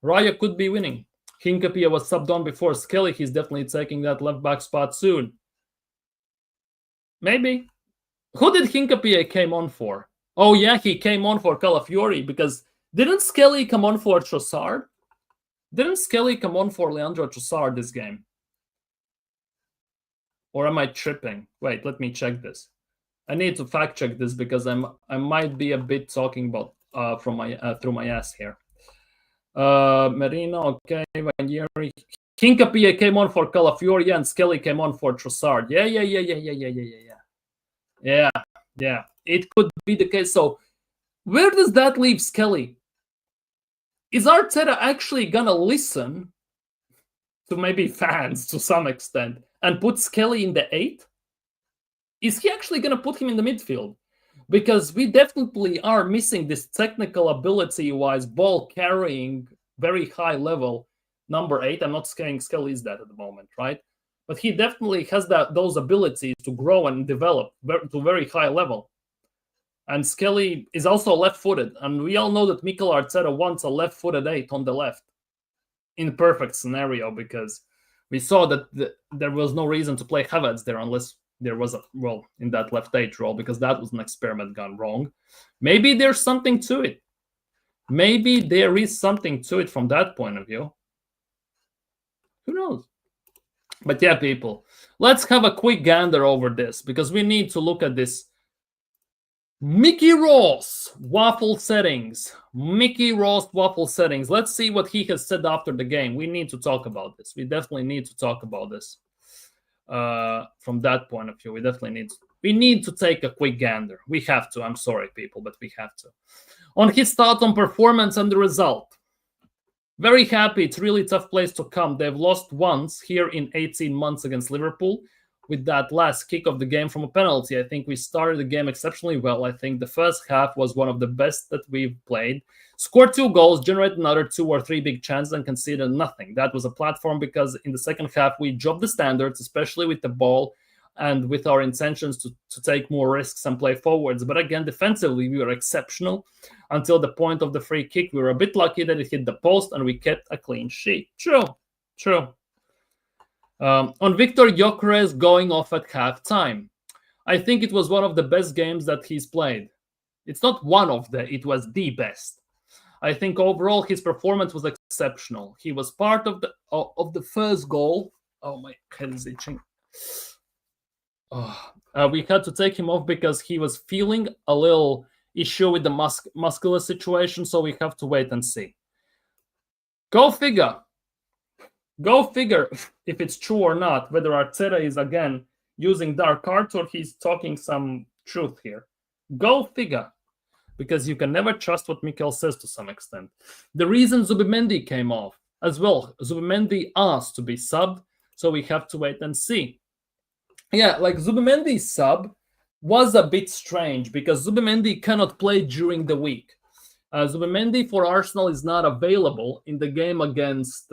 Raya could be winning. Hincapié was subbed on before Skelly. He's definitely taking that left-back spot soon. Maybe. Who did Hincapié came on for? Oh, yeah, he came on for Calafiori, because didn't Skelly come on for Trossard? Didn't Skelly come on for Leandro Trossard this game? Or am I tripping? Wait, let me check this. I need to fact check this, because I might be a bit talking about through my ass here. Merino, okay, Vanieri. Hincapié came on for Calafiori, and Skelly came on for Trossard. Yeah. It could be the case. So, where does that leave Skelly? Is Arteta actually gonna listen to maybe fans to some extent and put Skelly in the 8? Is he actually gonna put him in the midfield? Because we definitely are missing this technical ability-wise, ball-carrying, very high level number 8. I'm not saying Skelly is that at the moment, right? But he definitely has those abilities to grow and develop to a very high level. And Skelly is also left-footed. And we all know that Mikel Arteta wants a left-footed 8 on the left. In perfect scenario, because we saw that there was no reason to play Havertz there unless there was in that left 8 role, because that was an experiment gone wrong. Maybe there's something to it. Maybe there is something to it from that point of view. Who knows? But yeah, people, let's have a quick gander over this, because we need to look at this. Mickey Ross waffle settings. Let's see what he has said after the game. We need to talk about this. We definitely need to talk about this. From that point of view, we need to take a quick gander. We have to. I'm sorry, people, but we have to. On his thoughts on performance and the result. Very happy. It's really tough place to come. They've lost once here in 18 months against Liverpool with that last kick of the game from a penalty. I think we started the game exceptionally well. I think the first half was one of the best that we've played. Scored 2 goals, generated another 2 or 3 big chances, and conceded nothing. That was a platform because in the second half we dropped the standards, especially with the ball and with our intentions to take more risks and play forwards. But again, defensively, we were exceptional until the point of the free kick. We were a bit lucky that it hit the post and we kept a clean sheet. True. On Victor Gyokeres going off at halftime, I think it was one of the best games that he's played. It's not one of it was the best. I think overall his performance was exceptional. He was part of the first goal. Oh, my head is itching. We had to take him off because he was feeling a little issue with the muscular situation, so we have to wait and see. Go figure if it's true or not, whether Arteta is again using dark arts or he's talking some truth here. Go figure, because you can never trust what Mikel says to some extent. The reason Zubimendi came off as well, Zubimendi asked to be subbed, so we have to wait and see. Yeah, like Zubimendi's sub was a bit strange because Zubimendi cannot play during the week. Zubimendi for Arsenal is not available in the game against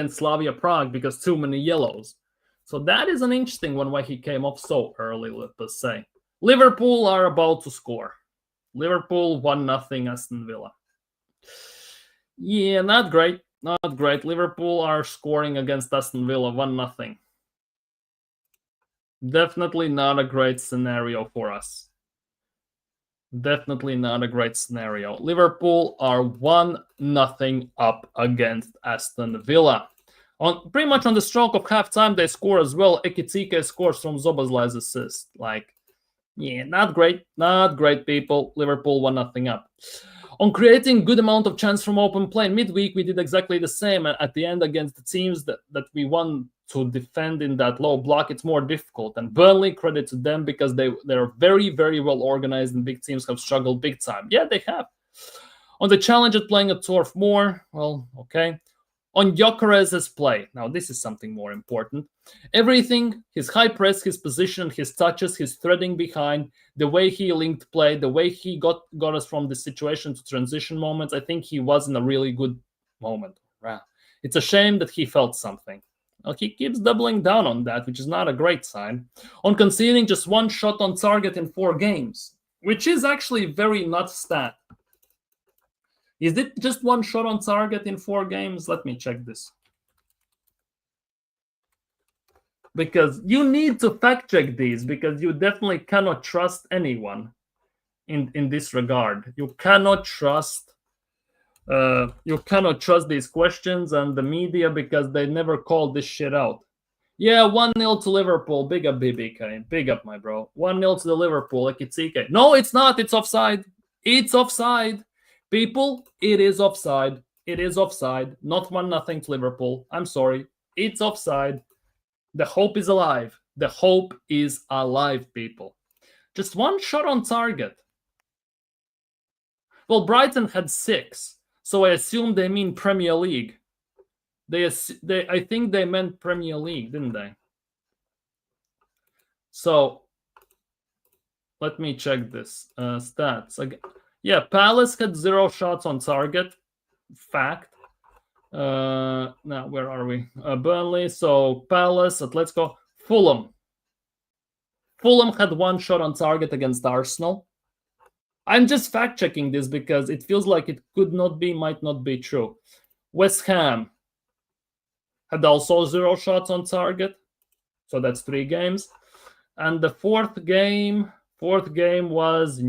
Slavia Prague because too many yellows. So that is an interesting one why he came off so early, let's say. Liverpool are about to score. Liverpool 1-0 Aston Villa. Yeah, not great. Liverpool are scoring against Aston Villa 1-0. Definitely not a great scenario for us. Definitely not a great scenario. Liverpool are 1-0 up against Aston Villa. Pretty much on the stroke of halftime, they score as well. Ekitike scores from Szoboszlai's assist. Not great, people. Liverpool 1-0 up. On creating good amount of chance from open play, midweek we did exactly the same. At the end against the teams that we want to defend in that low block, it's more difficult. And Burnley, credit to them because they're very, very well organized and big teams have struggled big time. Yeah, they have. On the challenge at playing at turf more, well, okay. On Gyokeres' play, now this is something more important. Everything, his high press, his position, his touches, his threading behind, the way he linked play, the way he got us from the situation to transition moments, I think he was in a really good moment. Wow. It's a shame that he felt something. Well, he keeps doubling down on that, which is not a great sign. On conceding just 1 shot on target in 4 games, which is actually very not stat. Is it just 1 shot on target in 4 games? Let me check this. Because you need to fact check these, because you definitely cannot trust anyone in this regard. You cannot trust these questions and the media because they never call this shit out. Yeah, 1-0 to Liverpool. Big up, BBK. Big up, my bro. 1-0 to the Liverpool. Ekitike. No, it's not. It's offside. It's offside. People, it is offside. It is offside. Not 1-0 to Liverpool. I'm sorry. It's offside. The hope is alive. The hope is alive, people. Just 1 shot on target. Well, Brighton had 6, so I assume they mean Premier League. I think they meant Premier League, didn't they? So, let me check this. Stats. Yeah, Palace had 0 shots on target. Fact. Now, where are we? Burnley. So, Palace. Let's go. Fulham. Fulham had 1 shot on target against Arsenal. I'm just fact-checking this because it feels like it could not be, might not be true. West Ham had also 0 shots on target. So, that's 3 games. And the fourth game was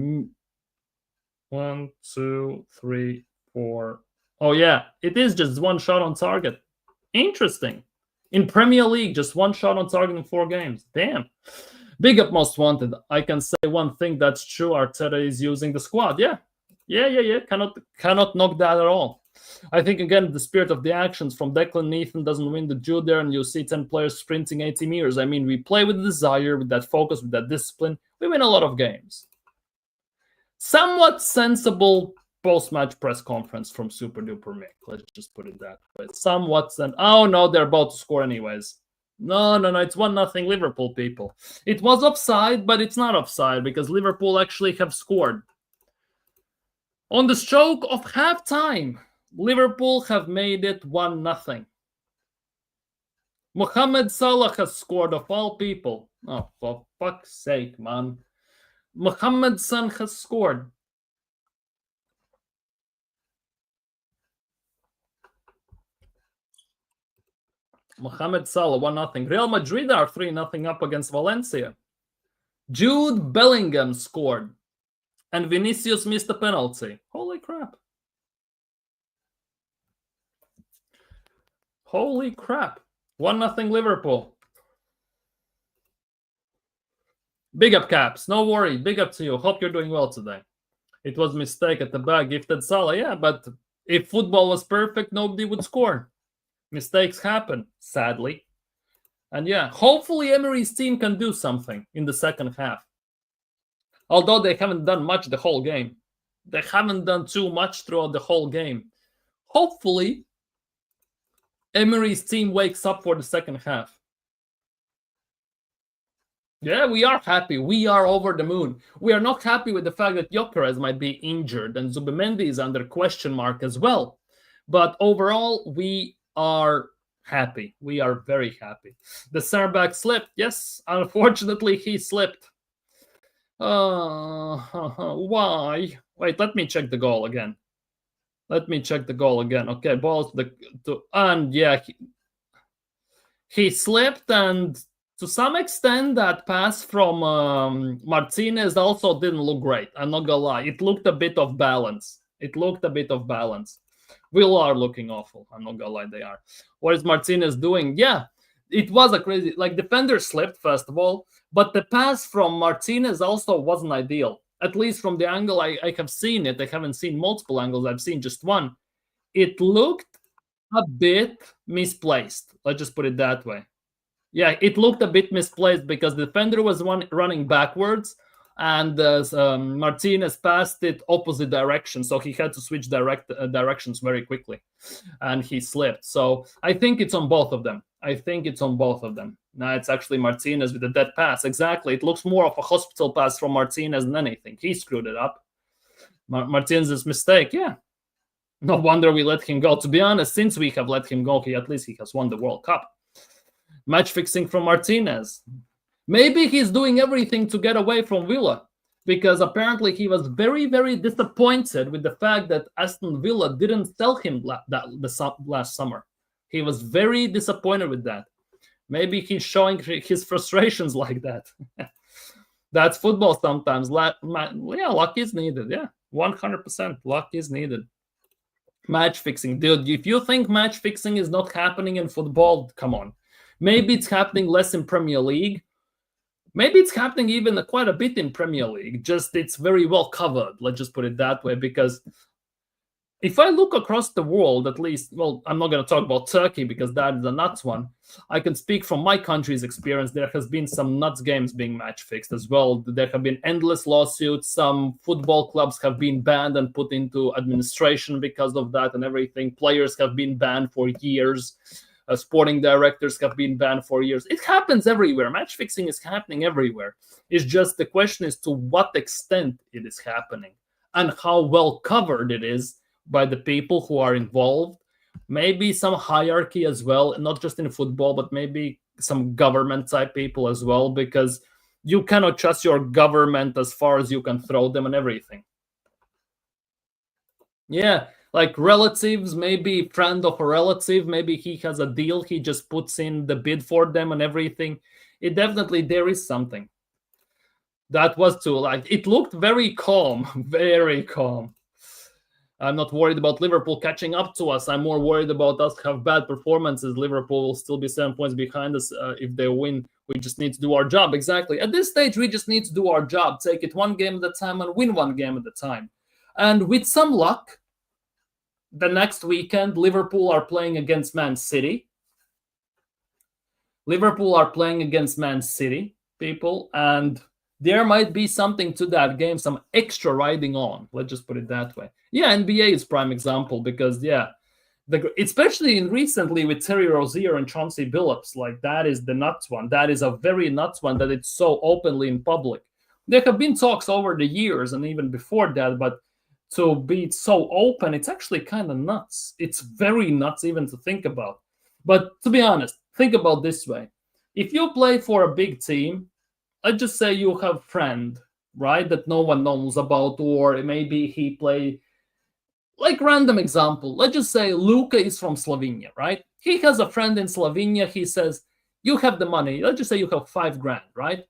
1, 2, 3, 4. Oh, yeah, it is just 1 shot on target. Interesting. In Premier League, just 1 shot on target in 4 games. Damn. Big up Most Wanted. I can say one thing that's true. Arteta is using the squad. Yeah. Cannot knock that at all. I think, again, the spirit of the actions from Declan Nathan doesn't win the duel there, and you see 10 players sprinting 80 meters. I mean, we play with desire, with that focus, with that discipline. We win a lot of games. Somewhat sensible post-match press conference from Super Duper Mick. Let's just put it that way. Somewhat. Oh no, they're about to score anyways. No, it's 1-0 Liverpool, people. It was offside, but it's not offside because Liverpool actually have scored. On the stroke of halftime, Liverpool have made it 1-0. Mohamed Salah has scored, of all people. Oh, for fuck's sake, man. Mohamed Salah has scored. Mohamed Salah, 1-0. Real Madrid are 3-0 up against Valencia. Jude Bellingham scored. And Vinicius missed a penalty. Holy crap. Holy crap. 1-0 Liverpool. Big up, Caps. No worry. Big up to you. Hope you're doing well today. It was a mistake at the back. Gifted Salah. Yeah, but if football was perfect, nobody would score. Mistakes happen, sadly. And yeah, hopefully Emery's team can do something in the second half. Although they haven't done much the whole game. They haven't done too much throughout the whole game. Hopefully, Emery's team wakes up for the second half. Yeah, we are happy. We are over the moon. We are not happy with the fact that Gyokeres might be injured and Zubimendi is under question mark as well. But overall, we are happy. We are very happy. The center-back slipped. Yes, unfortunately, he slipped. Why? Wait, let me check the goal again. Okay, ball and yeah, he slipped, and to some extent that pass from Martinez also didn't look great. I'm not gonna lie. It looked a bit off balance. Will are looking awful. I'm not gonna lie, they are. What is Martinez doing? Yeah, it was a crazy, defender slipped first of all, but the pass from Martinez also wasn't ideal. At least from the angle I have seen it. I haven't seen multiple angles. I've seen just one. It looked a bit misplaced. Let's just put it that way. Yeah, it looked a bit misplaced because the defender was running backwards and Martinez passed it opposite direction. So he had to switch directions very quickly and he slipped. So I think it's on both of them. Now it's actually Martinez with a dead pass. Exactly. It looks more of a hospital pass from Martinez than anything. He screwed it up. Martinez's mistake. Yeah. No wonder we let him go. To be honest, since we have let him go, at least he has won the World Cup. Match fixing from Martinez. Maybe he's doing everything to get away from Villa because apparently he was very, very disappointed with the fact that Aston Villa didn't sell him last summer. He was very disappointed with that. Maybe he's showing his frustrations like that. That's football sometimes. Luck is needed. Yeah, 100% luck is needed. Match fixing. Dude, if you think match fixing is not happening in football, come on. Maybe it's happening less in Premier League. Maybe it's happening even quite a bit in Premier League. Just it's very well covered. Let's just put it that way. Because if I look across the world, at least, well, I'm not going to talk about Turkey because that is a nuts one. I can speak from my country's experience. There has been some nuts games being match fixed as well. There have been endless lawsuits. Some football clubs have been banned and put into administration because of that and everything. Players have been banned for years. Sporting directors have been banned for years. It happens everywhere. Match fixing is happening everywhere. It's just the question is to what extent it is happening and how well covered it is by the people who are involved. Maybe some hierarchy as well, not just in football, but maybe some government type people as well, because you cannot trust your government as far as you can throw them and everything. Yeah. Like relatives, maybe friend of a relative, maybe he has a deal, he just puts in the bid for them and everything. It definitely, there is something. That was too, it looked very calm, very calm. I'm not worried about Liverpool catching up to us. I'm more worried about us have bad performances. Liverpool will still be 7 points behind us if they win. We just need to do our job. Exactly. At this stage, we just need to do our job. Take it one game at a time and win one game at a time. And with some luck, the next weekend, Liverpool are playing against Man City. People. And there might be something to that game, some extra riding on. Let's just put it that way. Yeah, NBA is prime example because especially in recently with Terry Rozier and Chauncey Billups, like that is the nuts one. That is a very nuts one that it's so openly in public. There have been talks over the years and even before that, but to be so open, it's actually kind of nuts. It's very nuts even to think about. But to be honest, think about this way. If you play for a big team, let's just say you have a friend, right, that no one knows about, or maybe he play, like random example. Let's just say Luka is from Slovenia, right? He has a friend in Slovenia. He says, you have the money. Let's just say you have $5,000, right?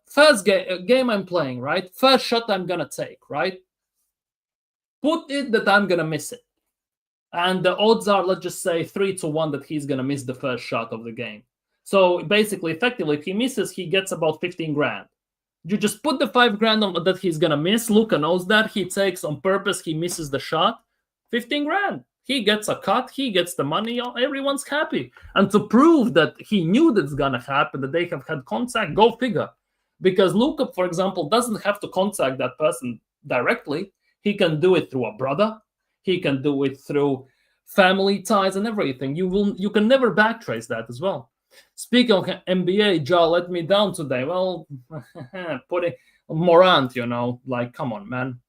First game I'm playing, right? First shot I'm going to take, right? Put it that I'm going to miss it. And the odds are, let's just say 3-1 that he's going to miss the first shot of the game. So basically, effectively, if he misses, he gets about 15 grand. You just put the 5 grand on that he's going to miss. Luka knows that. He takes on purpose. He misses the shot. 15 grand. He gets a cut. He gets the money. Everyone's happy. And to prove that he knew that's going to happen, that they have had contact, go figure. Because Luka, for example, doesn't have to contact that person directly. He can do it through a brother. He can do it through family ties and everything. You can never backtrace that as well. Speaking of NBA, Ja let me down today. Well, putting Morant, like, come on, man.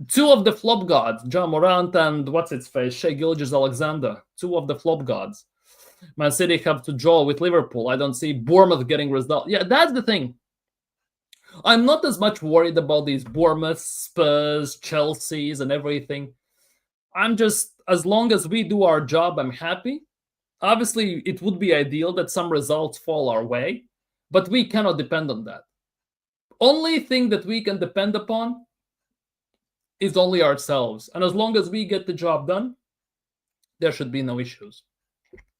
Two of the flop gods, Ja Morant and what's its face, Shai Gilgeous-Alexander, two of the flop gods. Man City have to draw with Liverpool. I don't see Bournemouth getting results. Yeah, that's the thing. I'm not as much worried about these Bournemouth, Spurs, Chelseas, and everything. I'm just, as long as we do our job, I'm happy. Obviously, it would be ideal that some results fall our way, but we cannot depend on that. Only thing that we can depend upon is only ourselves. And as long as we get the job done, there should be no issues.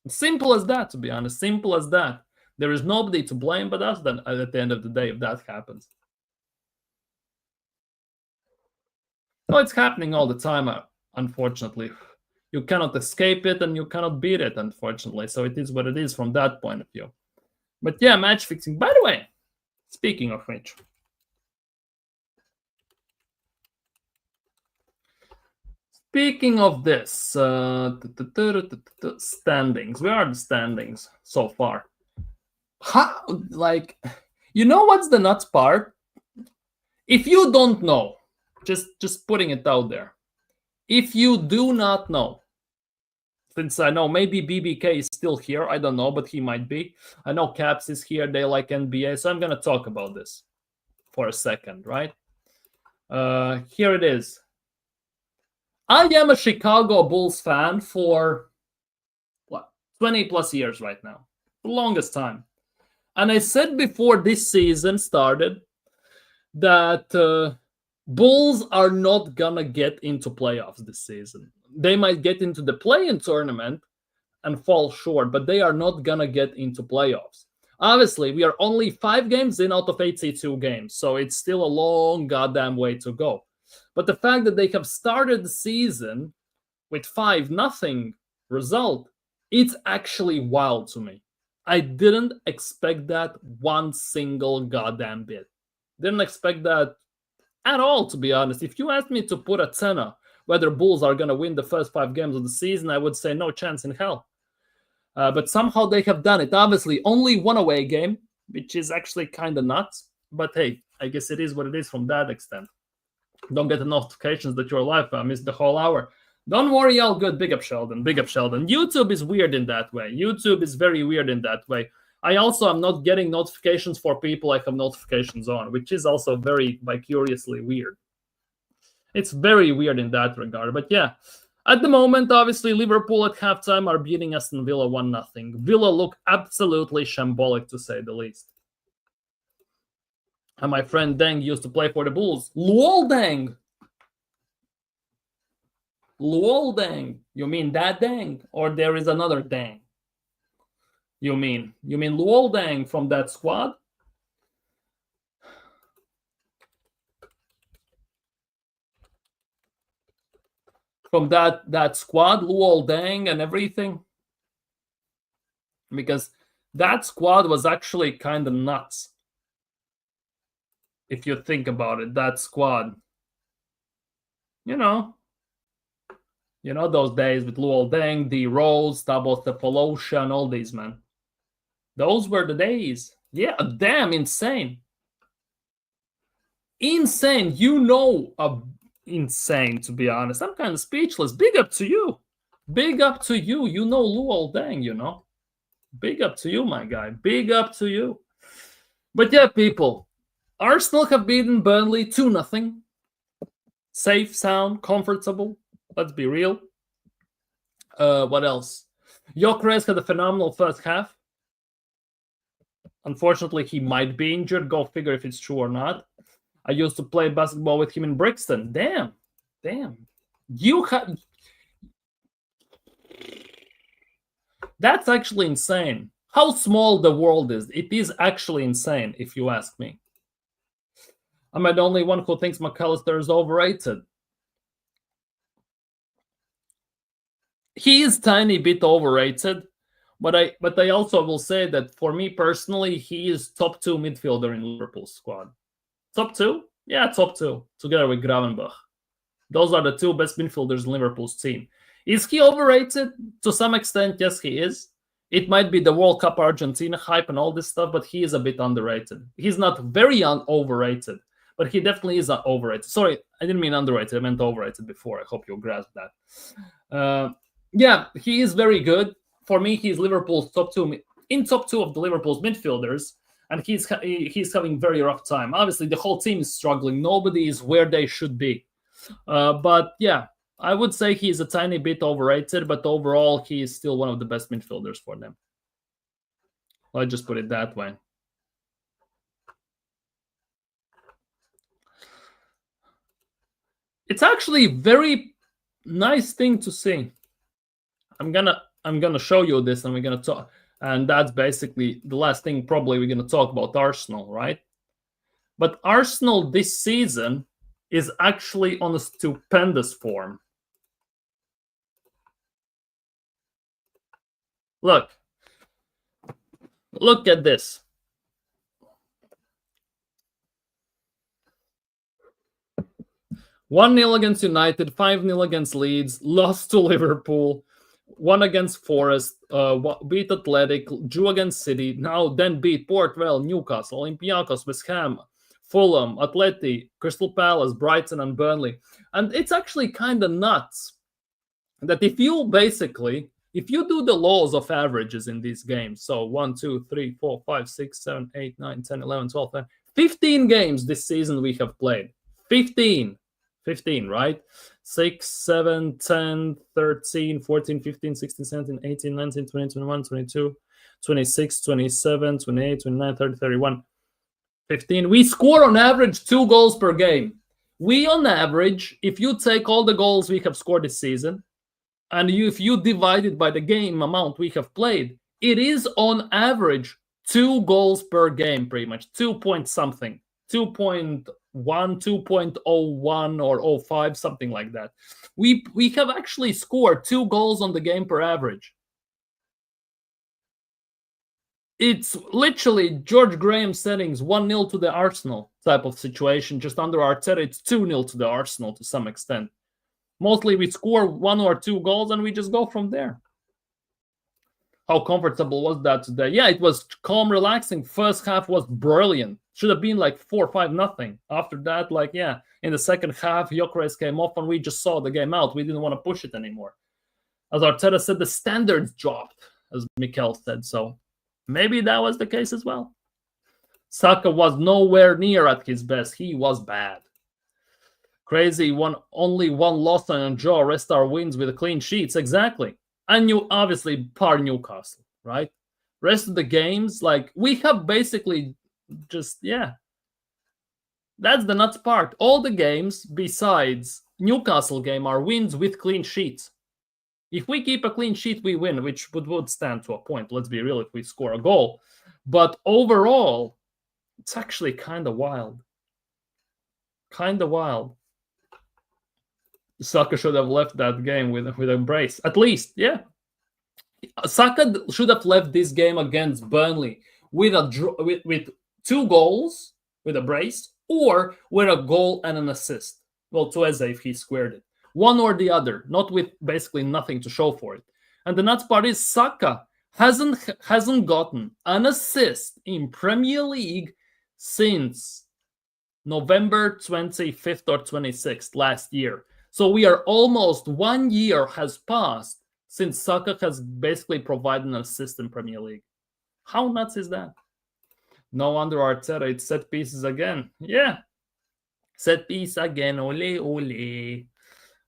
Simple as that, to be honest. Simple as that. There is nobody to blame but us then at the end of the day if that happens. No, it's happening all the time, unfortunately. You cannot escape it and you cannot beat it, unfortunately. So it is what it is from that point of view. But yeah, match fixing. By the way, speaking of which, speaking of this, standings. Where are the standings so far? How, like, what's the nuts part? If you don't know, just putting it out there. If you do not know, since I know maybe BBK is still here, I don't know, but he might be. I know Caps is here, they like NBA, so I'm going to talk about this for a second, right? Here it is. I am a Chicago Bulls fan for, 20 plus years right now. The longest time. And I said before this season started that Bulls are not going to get into playoffs this season. They might get into the play-in tournament and fall short, but they are not going to get into playoffs. Obviously, we are only 5 games in out of 82 games, so it's still a long goddamn way to go. But the fact that they have started the season with 5-0 result, it's actually wild to me. I didn't expect that one single goddamn bit. Didn't expect that at all, to be honest. If you asked me to put a tenner whether Bulls are going to win the first 5 games of the season, I would say no chance in hell. But somehow they have done it. Obviously, only one away game, which is actually kind of nuts. But hey, I guess it is what it is from that extent. Don't get the notifications that you're live. I missed the whole hour. Don't worry, all good. Big up, Sheldon. Big up, Sheldon. YouTube is weird in that way. YouTube is very weird in that way. I also am not getting notifications for people I have notifications on, which is also very curiously weird. It's very weird in that regard. But yeah, at the moment, obviously, Liverpool at halftime are beating Aston Villa 1-0. Villa look absolutely shambolic, to say the least. And my friend Deng used to play for the Bulls. Luol Deng! Luol Deng. You mean that Deng? Or there is another Deng? You mean Luol Deng from that squad? From that squad, Luol Deng and everything? Because That squad was actually kind of nuts. If you think about it, that squad. You know those days with Luol Deng, D. Rose, Tabo Cephalosha, and all these, man. Those were the days. Yeah, damn, insane. Insane. Insane, to be honest. I'm kind of speechless. Big up to you. Big up to you. You know Luol Deng, Big up to you, my guy. Big up to you. But yeah, people, Arsenal have beaten Burnley 2-0. Safe, sound, comfortable. Let's be real. What else? Gyokeres had a phenomenal first half. Unfortunately, he might be injured. Go figure if it's true or not. I used to play basketball with him in Brixton. Damn. That's actually insane. How small the world is. It is actually insane, if you ask me. Am I the only one who thinks McAllister is overrated? He is tiny bit overrated, but I also will say that for me personally, he is top 2 midfielder in Liverpool's squad. Top 2? Yeah, top 2, together with Gravenberch. Those are the 2 best midfielders in Liverpool's team. Is he overrated? To some extent, yes, he is. It might be the World Cup Argentina hype and all this stuff, but he is a bit underrated. He's not very overrated, but he definitely is overrated. Sorry, I didn't mean underrated. I meant overrated before. I hope you grasp that. Yeah, he is very good. For me, he's Liverpool's top 2 of the Liverpool's midfielders, and he's having very rough time. Obviously, the whole team is struggling. Nobody is where they should be. But yeah, I would say he's a tiny bit overrated, but overall, he is still one of the best midfielders for them. I'll just put it that way. It's actually a very nice thing to see. I'm gonna show you this, and we're gonna talk. And that's basically the last thing probably we're gonna talk about Arsenal, right? But Arsenal this season is actually on a stupendous form. Look at this. 1-0 against United, 5-0 against Leeds, lost to Liverpool, 1 against Forest, beat Athletic, drew against City, then beat Port Vale, Newcastle, Olympiacos, West Ham, Fulham, Atleti, Crystal Palace, Brighton, and Burnley. And it's actually kind of nuts that if you do the laws of averages in these games, so 1, 2, 3, 4, 5, 6, 7, 8, 9, 10, 11, 12, 15 games this season we have played. 15, right? 6, 7, 10, 13, 14, 15, 16, 17, 18, 19, 20, 21, 22, 26, 27, 28, 29, 30, 31, 15. We score on average 2 goals per game. We, on average, if you take all the goals we have scored this season, and if you divide it by the game amount we have played, it is on average 2 goals per game, pretty much. 2 point something. 2.1, 2.01 or 05, something like that. We have actually scored 2 goals on the game per average. It's literally George Graham settings, 1-0 to the Arsenal type of situation. Just under Arteta, it's 2-0 to the Arsenal to some extent. Mostly we score 1 or 2 goals and we just go from there. How comfortable was that today? Yeah, it was calm, relaxing. First half was brilliant. Should have been like 4-5-0. After that, in the second half, Gyokeres came off and we just saw the game out. We didn't want to push it anymore. As Arteta said, the standards dropped, as Mikel said. So maybe that was the case as well. Saka was nowhere near at his best. He was bad. Crazy, only 1 loss and a draw. Rest our wins with clean sheets. Exactly. And you obviously par Newcastle, right? Rest of the games, we have basically just, that's the nuts part. All the games besides Newcastle game are wins with clean sheets. If we keep a clean sheet, we win, which would stand to a point. Let's be real, if we score a goal. But overall, it's actually kind of wild. Saka should have left that game with a brace. At least, yeah. Saka should have left this game against Burnley with with 2 goals, with a brace, or with a goal and an assist. Well, to Eze if he squared it. One or the other, not with basically nothing to show for it. And the nuts part is Saka hasn't gotten an assist in Premier League since November 25th or 26th last year. So we are almost 1 year has passed since Saka has basically provided an assist in Premier League. How nuts is that? No wonder Arteta, it's set pieces again. Yeah, set piece again, ole ole.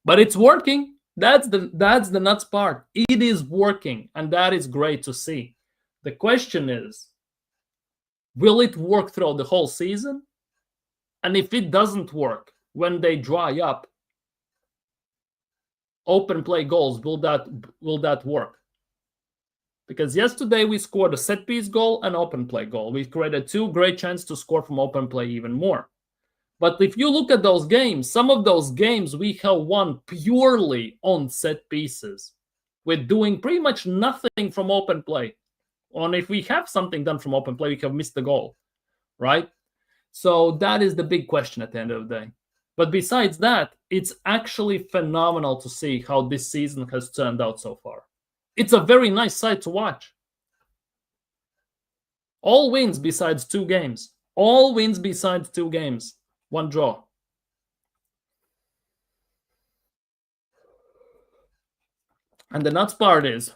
But it's working. That's the nuts part. It is working, and that is great to see. The question is, will it work throughout the whole season? And if it doesn't work, when they dry up, open play goals, will that work? Because yesterday we scored a set piece goal and open play goal. We created 2 great chances to score from open play even more. But if you look at those games, some of those games we have won purely on set pieces. We're doing pretty much nothing from open play. And if we have something done from open play, we have missed the goal, right? So that is the big question at the end of the day. But besides that, it's actually phenomenal to see how this season has turned out so far. It's a very nice sight to watch. All wins besides 2 games. All wins besides 2 games. 1 draw. And the nuts part is,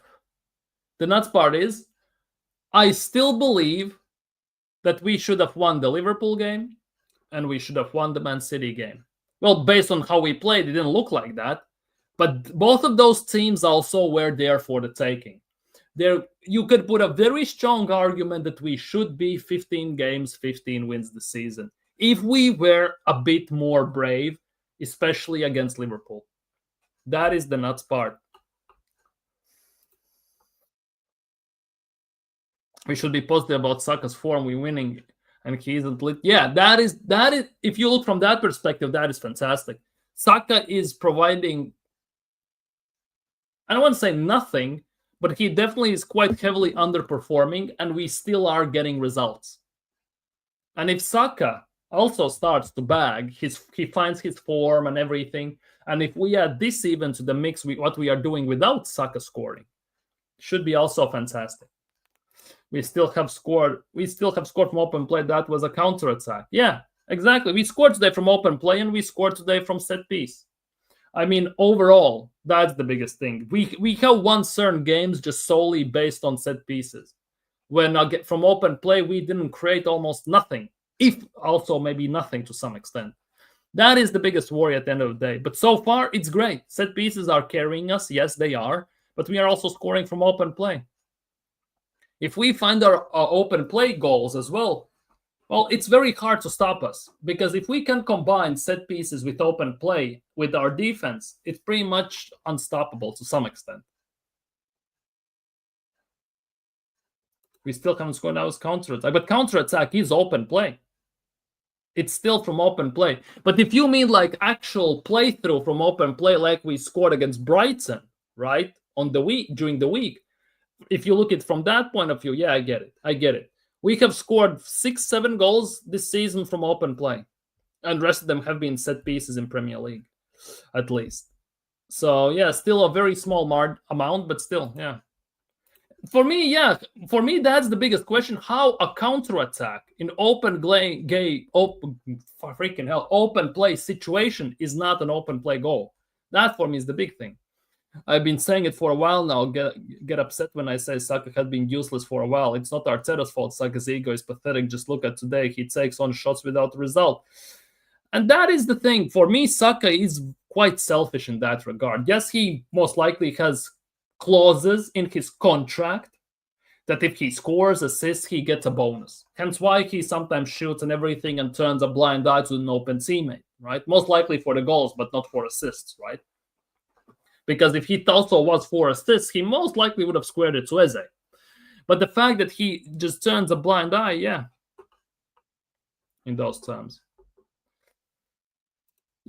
I still believe that we should have won the Liverpool game and we should have won the Man City game. Well, based on how we played, it didn't look like that. But both of those teams also were there for the taking. You could put a very strong argument that we should be 15 games, 15 wins this season, if we were a bit more brave, especially against Liverpool. That is the nuts part. We should be positive about Saka's form. We're winning, and he isn't lit. Yeah, that is. If you look from that perspective, that is fantastic. Saka is providing, I don't want to say nothing, but he definitely is quite heavily underperforming, and we still are getting results. And if Saka also starts to bag, he finds his form and everything, and if we add this even to the mix, what we are doing without Saka scoring, should be also fantastic. We still have scored from open play. That was a counter-attack. Yeah, exactly. We scored today from open play, and we scored today from set piece. I mean, overall, that's the biggest thing. We have won certain games just solely based on set pieces. When I get from open play, we didn't create almost nothing, if also maybe nothing to some extent. That is the biggest worry at the end of the day. But so far, it's great. Set pieces are carrying us. Yes, they are. But we are also scoring from open play. If we find our open play goals as well, it's very hard to stop us. Because if we can combine set pieces with open play with our defense, it's pretty much unstoppable to some extent. We still haven't scored now as counter-attack. But counter-attack is open play. It's still from open play. But if you mean like actual playthrough from open play like we scored against Brighton, right, during the week, if you look at it from that point of view, yeah, I get it. We have scored 6-7 goals this season from open play. And the rest of them have been set pieces in Premier League, at least. So, yeah, still a very small amount, but still, yeah. For me, that's the biggest question. How a counter-attack in open play situation is not an open play goal. That, for me, is the big thing. I've been saying it for a while now. Get upset when I say Saka had been useless for a while. It's not Arteta's fault. Saka's ego is pathetic. Just look at today. He takes on shots without result. And that is the thing. For me, Saka is quite selfish in that regard. Yes, he most likely has clauses in his contract that if he scores, assists, he gets a bonus. Hence why he sometimes shoots and everything and turns a blind eye to an open teammate, right? Most likely for the goals, but not for assists, right? Because if he also was for assists, he most likely would have squared it to Eze. But the fact that he just turns a blind eye, yeah, in those terms.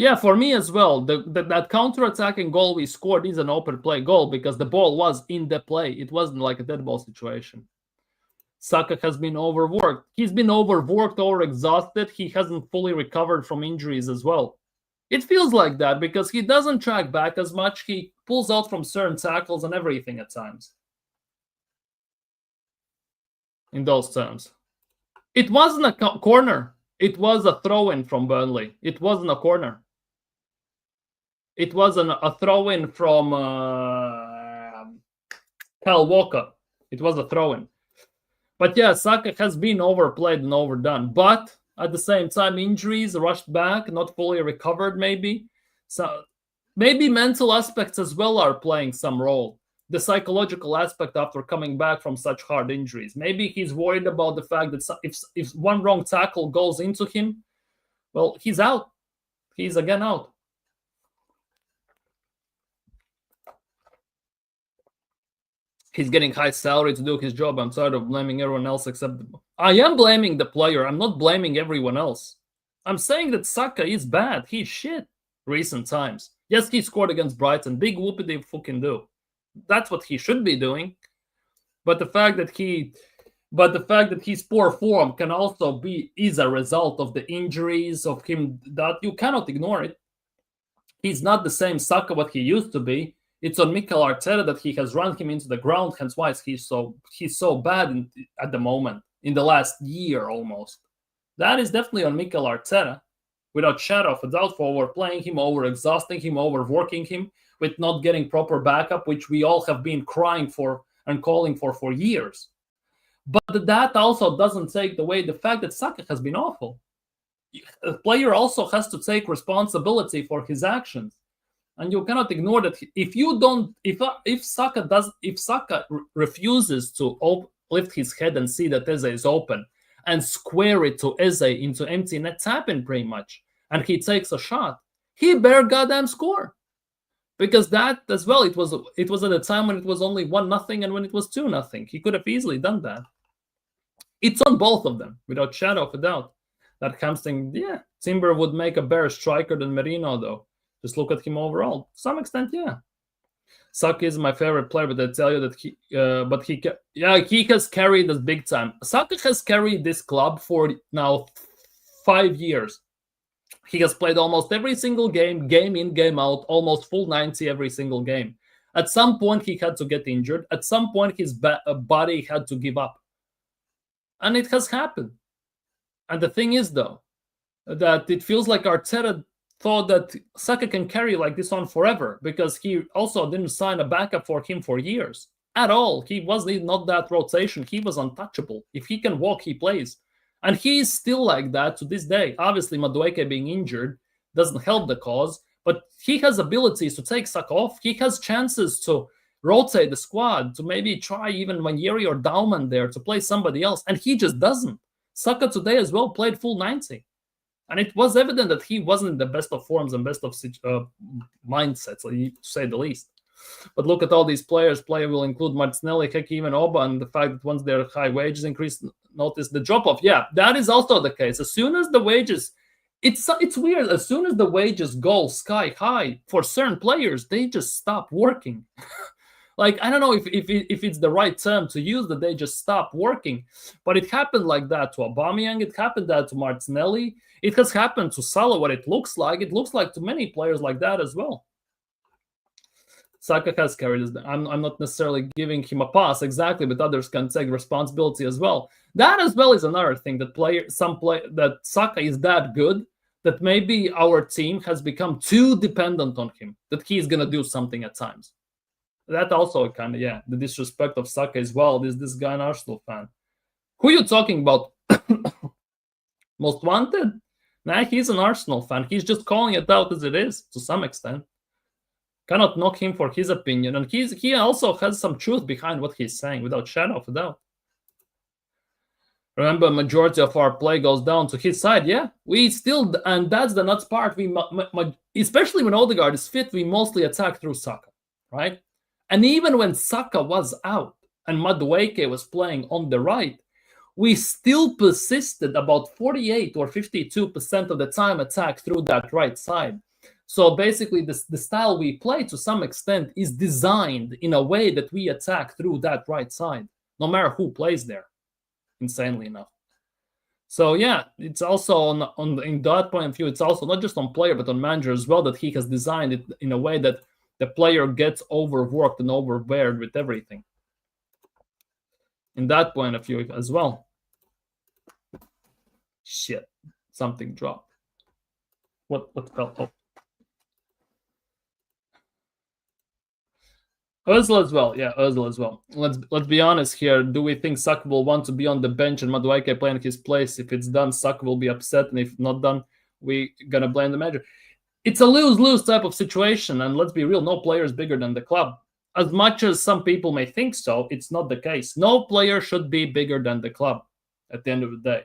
Yeah, for me as well. That counter-attacking goal we scored is an open play goal because the ball was in the play. It wasn't like a dead ball situation. Saka has been overworked. He's been overworked or exhausted. He hasn't fully recovered from injuries as well. It feels like that because he doesn't track back as much. He pulls out from certain tackles and everything at times. In those terms. It wasn't a corner. It was a throw-in from Burnley. It wasn't a corner. It wasn't a throw-in from Kyle Walker. It was a throw-in. But yeah, Saka has been overplayed and overdone. But at the same time, injuries, rushed back, not fully recovered maybe. So maybe mental aspects as well are playing some role. The psychological aspect after coming back from such hard injuries. Maybe he's worried about the fact that if one wrong tackle goes into him, well, he's out. He's again out. He's getting high salary to do his job. I'm tired of blaming everyone else except I am blaming the player. I'm not blaming everyone else. I'm saying that Saka is bad. He's shit recent times. Yes, he scored against Brighton. Big whoopie they fucking do. That's what he should be doing. But the fact that his poor form can also is a result of the injuries of him, that you cannot ignore it. He's not the same Saka what he used to be. It's on Mikel Arteta that he has run him into the ground, hence why he's so bad at the moment, in the last year almost. That is definitely on Mikel Arteta, without shadow of a doubt, for overplaying him, overexhausting him, overworking him, with not getting proper backup, which we all have been crying for and calling for years. But that also doesn't take away the fact that Saka has been awful. A player also has to take responsibility for his actions. And you cannot ignore that. If Saka refuses to lift his head and see that Eze is open and square it to Eze into empty net tapping pretty much, and he takes a shot, he better goddamn score. Because that as well, it was at a time when it was only 1-0 and when it was 2-0. He could have easily done that. It's on both of them, without shadow of a doubt. That hamstring, yeah, Timber would make a better striker than Merino, though. Just look at him overall. To some extent, yeah. Saka is my favorite player, but I tell you that he has carried us big time. Saka has carried this club for now 5 years. He has played almost every single game in, game out, almost full 90 every single game. At some point, he had to get injured. At some point, his body had to give up. And it has happened. And the thing is, though, that it feels like Arteta thought that Saka can carry like this on forever, because he also didn't sign a backup for him for years. At all. He was not that rotation. He was untouchable. If he can walk, he plays. And he's still like that to this day. Obviously, Madueke being injured doesn't help the cause, but he has abilities to take Saka off. He has chances to rotate the squad, to maybe try even Manieri or Dauman there to play somebody else, and he just doesn't. Saka today as well played full 90. And it was evident that he wasn't in the best of forms and best of mindsets, to say the least. But look at all these players. Player will include Martinelli, Heki, even Oba, and the fact that once their high wages increase, notice the drop-off. Yeah, that is also the case. As soon as the wages, it's weird. As soon as the wages go sky high for certain players, they just stop working. Like, I don't know if it's the right term to use, that they just stop working. But it happened like that to Aubameyang. It happened that to Martinelli. It has happened to Salah, what it looks like. It looks like to many players like that as well. Saka has carried this. I'm not necessarily giving him a pass exactly, but others can take responsibility as well. That as well is another thing, that Saka is that good that maybe our team has become too dependent on him, that he's gonna do something at times. That also kind of, yeah, the disrespect of Saka as well. This guy an Arsenal fan. Who are you talking about? Most Wanted? Nah, he's an Arsenal fan. He's just calling it out as it is to some extent. Cannot knock him for his opinion, and he also has some truth behind what he's saying, without shadow of a doubt. Remember, majority of our play goes down to his side. Yeah, we still, and that's the nuts part. We, especially when Odegaard is fit, we mostly attack through Saka, right? And even when Saka was out and Madueke was playing on the right, we still persisted about 48 or 52% of the time attack through that right side. So basically, the style we play to some extent is designed in a way that we attack through that right side, no matter who plays there, insanely enough. So yeah, it's also on in that point of view, it's also not just on player but on manager as well, that he has designed it in a way that the player gets overworked and overbeared with everything. In that point of view as well. Shit, something dropped. What fell off? Özil as well. Yeah, Özil as well. Let's be honest here. Do we think Saka will want to be on the bench and Madueke play in his place? If it's done, Saka will be upset, and if not done, we gonna blame the manager. It's a lose-lose type of situation, and let's be real, no player is bigger than the club. As much as some people may think so, it's not the case. No player should be bigger than the club at the end of the day.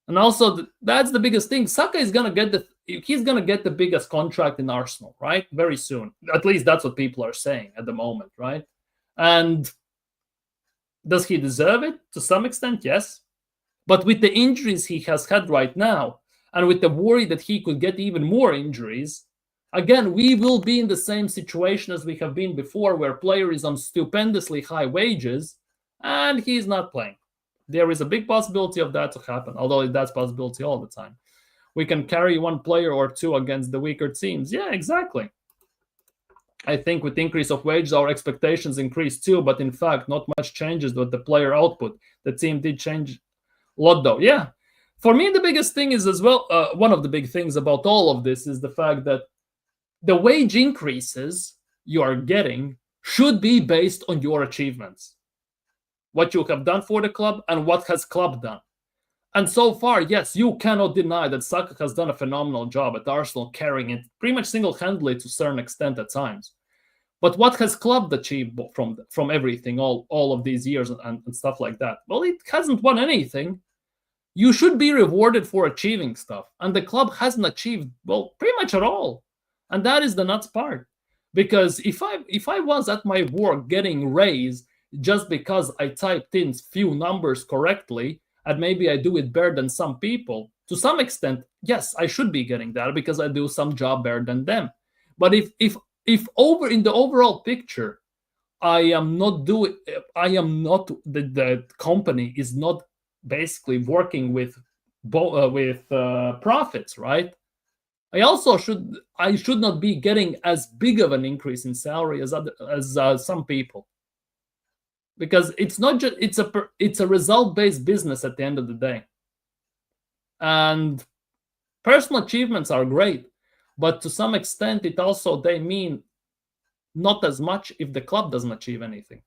And also, that's the biggest thing. Saka is gonna get the biggest contract in Arsenal, right? Very soon. At least that's what people are saying at the moment, right? And does he deserve it? To some extent, yes. But with the injuries he has had right now, and with the worry that he could get even more injuries, again, we will be in the same situation as we have been before, where player is on stupendously high wages, and he's not playing. There is a big possibility of that to happen, although that's a possibility all the time. We can carry one player or two against the weaker teams. Yeah, exactly. I think with the increase of wages, our expectations increase too, but in fact, not much changes with the player output. The team did change a lot, though. Yeah. For me, the biggest thing is as well, one of the big things about all of this is the fact that the wage increases you are getting should be based on your achievements. What you have done for the club and what has club done. And so far, yes, you cannot deny that Saka has done a phenomenal job at Arsenal, carrying it pretty much single-handedly to a certain extent at times. But what has club achieved from everything, all of these years and stuff like that? Well, it hasn't won anything. You should be rewarded for achieving stuff. And the club hasn't achieved, well, pretty much at all. And that is the nuts part. Because if I was at my work getting raised just because I typed in few numbers correctly, and maybe I do it better than some people, to some extent, yes, I should be getting that because I do some job better than them. But if over in the overall picture, the company is not basically working with profits, right? I should not be getting as big of an increase in salary as some people. Because it's not just it's a result-based business at the end of the day. And personal achievements are great, but to some extent they mean not as much if the club doesn't achieve anything.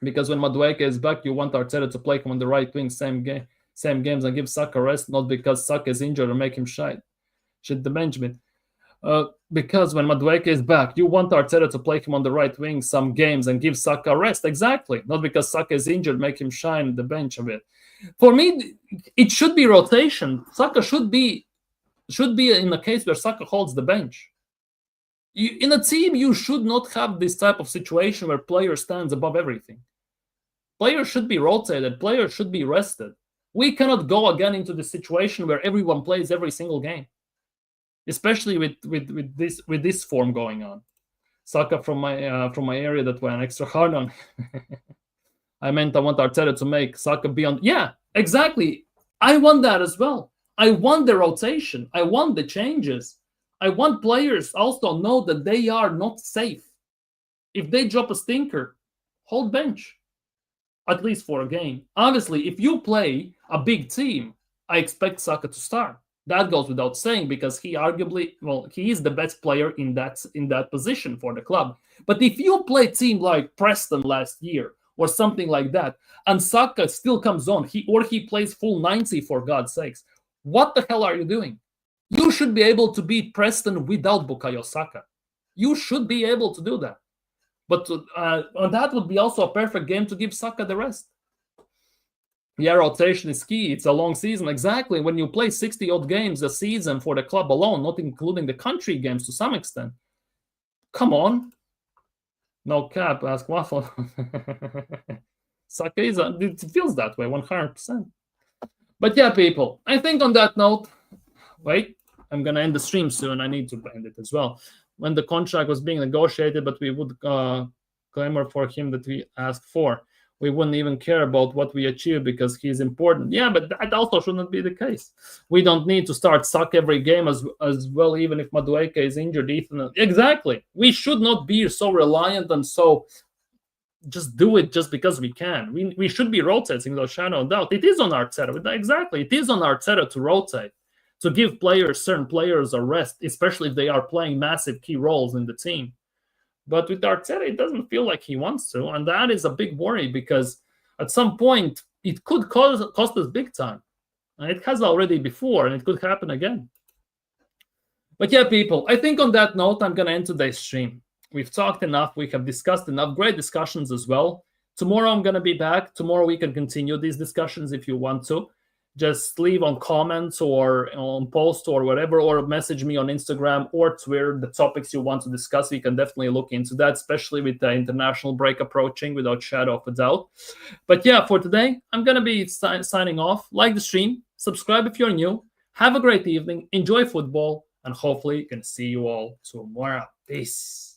Because when Madueke is back, you want Arteta to play him on the right wing, same games, and give Saka rest, not because Saka is injured or make him shit the Benjamin. Because when Madueke is back, you want Arteta to play him on the right wing some games and give Saka rest. Exactly. Not because Saka is injured, make him shine the bench a bit. For me, it should be rotation. Saka should be in a case where Saka holds the bench. In a team, you should not have this type of situation where player stands above everything. Players should be rotated. Players should be rested. We cannot go again into the situation where everyone plays every single game. Especially with this form going on. Saka from my area that went extra hard on. I want Arteta to make Saka beyond. Yeah, exactly. I want that as well. I want the rotation. I want the changes. I want players also know that they are not safe. If they drop a stinker, hold bench. At least for a game. Obviously, if you play a big team, I expect Saka to start. That goes without saying because he is the best player in that position for the club. But if you play a team like Preston last year or something like that, and Saka still comes on, he plays full 90 for God's sakes, what the hell are you doing? You should be able to beat Preston without Bukayo Saka. You should be able to do that. But that would be also a perfect game to give Saka the rest. Yeah, rotation is key. It's a long season. Exactly. When you play 60-odd games a season for the club alone, not including the country games to some extent. Come on. No cap, ask Waffle. Saka it feels that way, 100%. But yeah, people, I think on that note, wait, I'm gonna end the stream soon. I need to end it as well. When the contract was being negotiated, but we would clamor for him that we asked for. We wouldn't even care about what we achieve because he's important. Yeah, but that also shouldn't be the case. We don't need to start suck every game as well, even if Madueke is injured. Ethan, exactly. We should not be so reliant and so just do it just because we can. We should be rotating, though, shadow of doubt. It is on Arteta. Exactly. It is on Arteta to rotate, to give certain players a rest, especially if they are playing massive key roles in the team. But with Arteta, it doesn't feel like he wants to. And that is a big worry because at some point, it could cost us big time. And it has already before, and it could happen again. But yeah, people, I think on that note, I'm going to end today's stream. We've talked enough. We have discussed enough. Great discussions as well. Tomorrow, I'm going to be back. Tomorrow, we can continue these discussions if you want to. Just leave on comments or on post or whatever, or message me on Instagram or Twitter the topics you want to discuss. We can definitely look into that, especially with the international break approaching, without shadow of a doubt. But yeah, for today, I'm going to be signing off. Like the stream, subscribe if you're new. Have a great evening. Enjoy football, and hopefully can see you all tomorrow. Peace.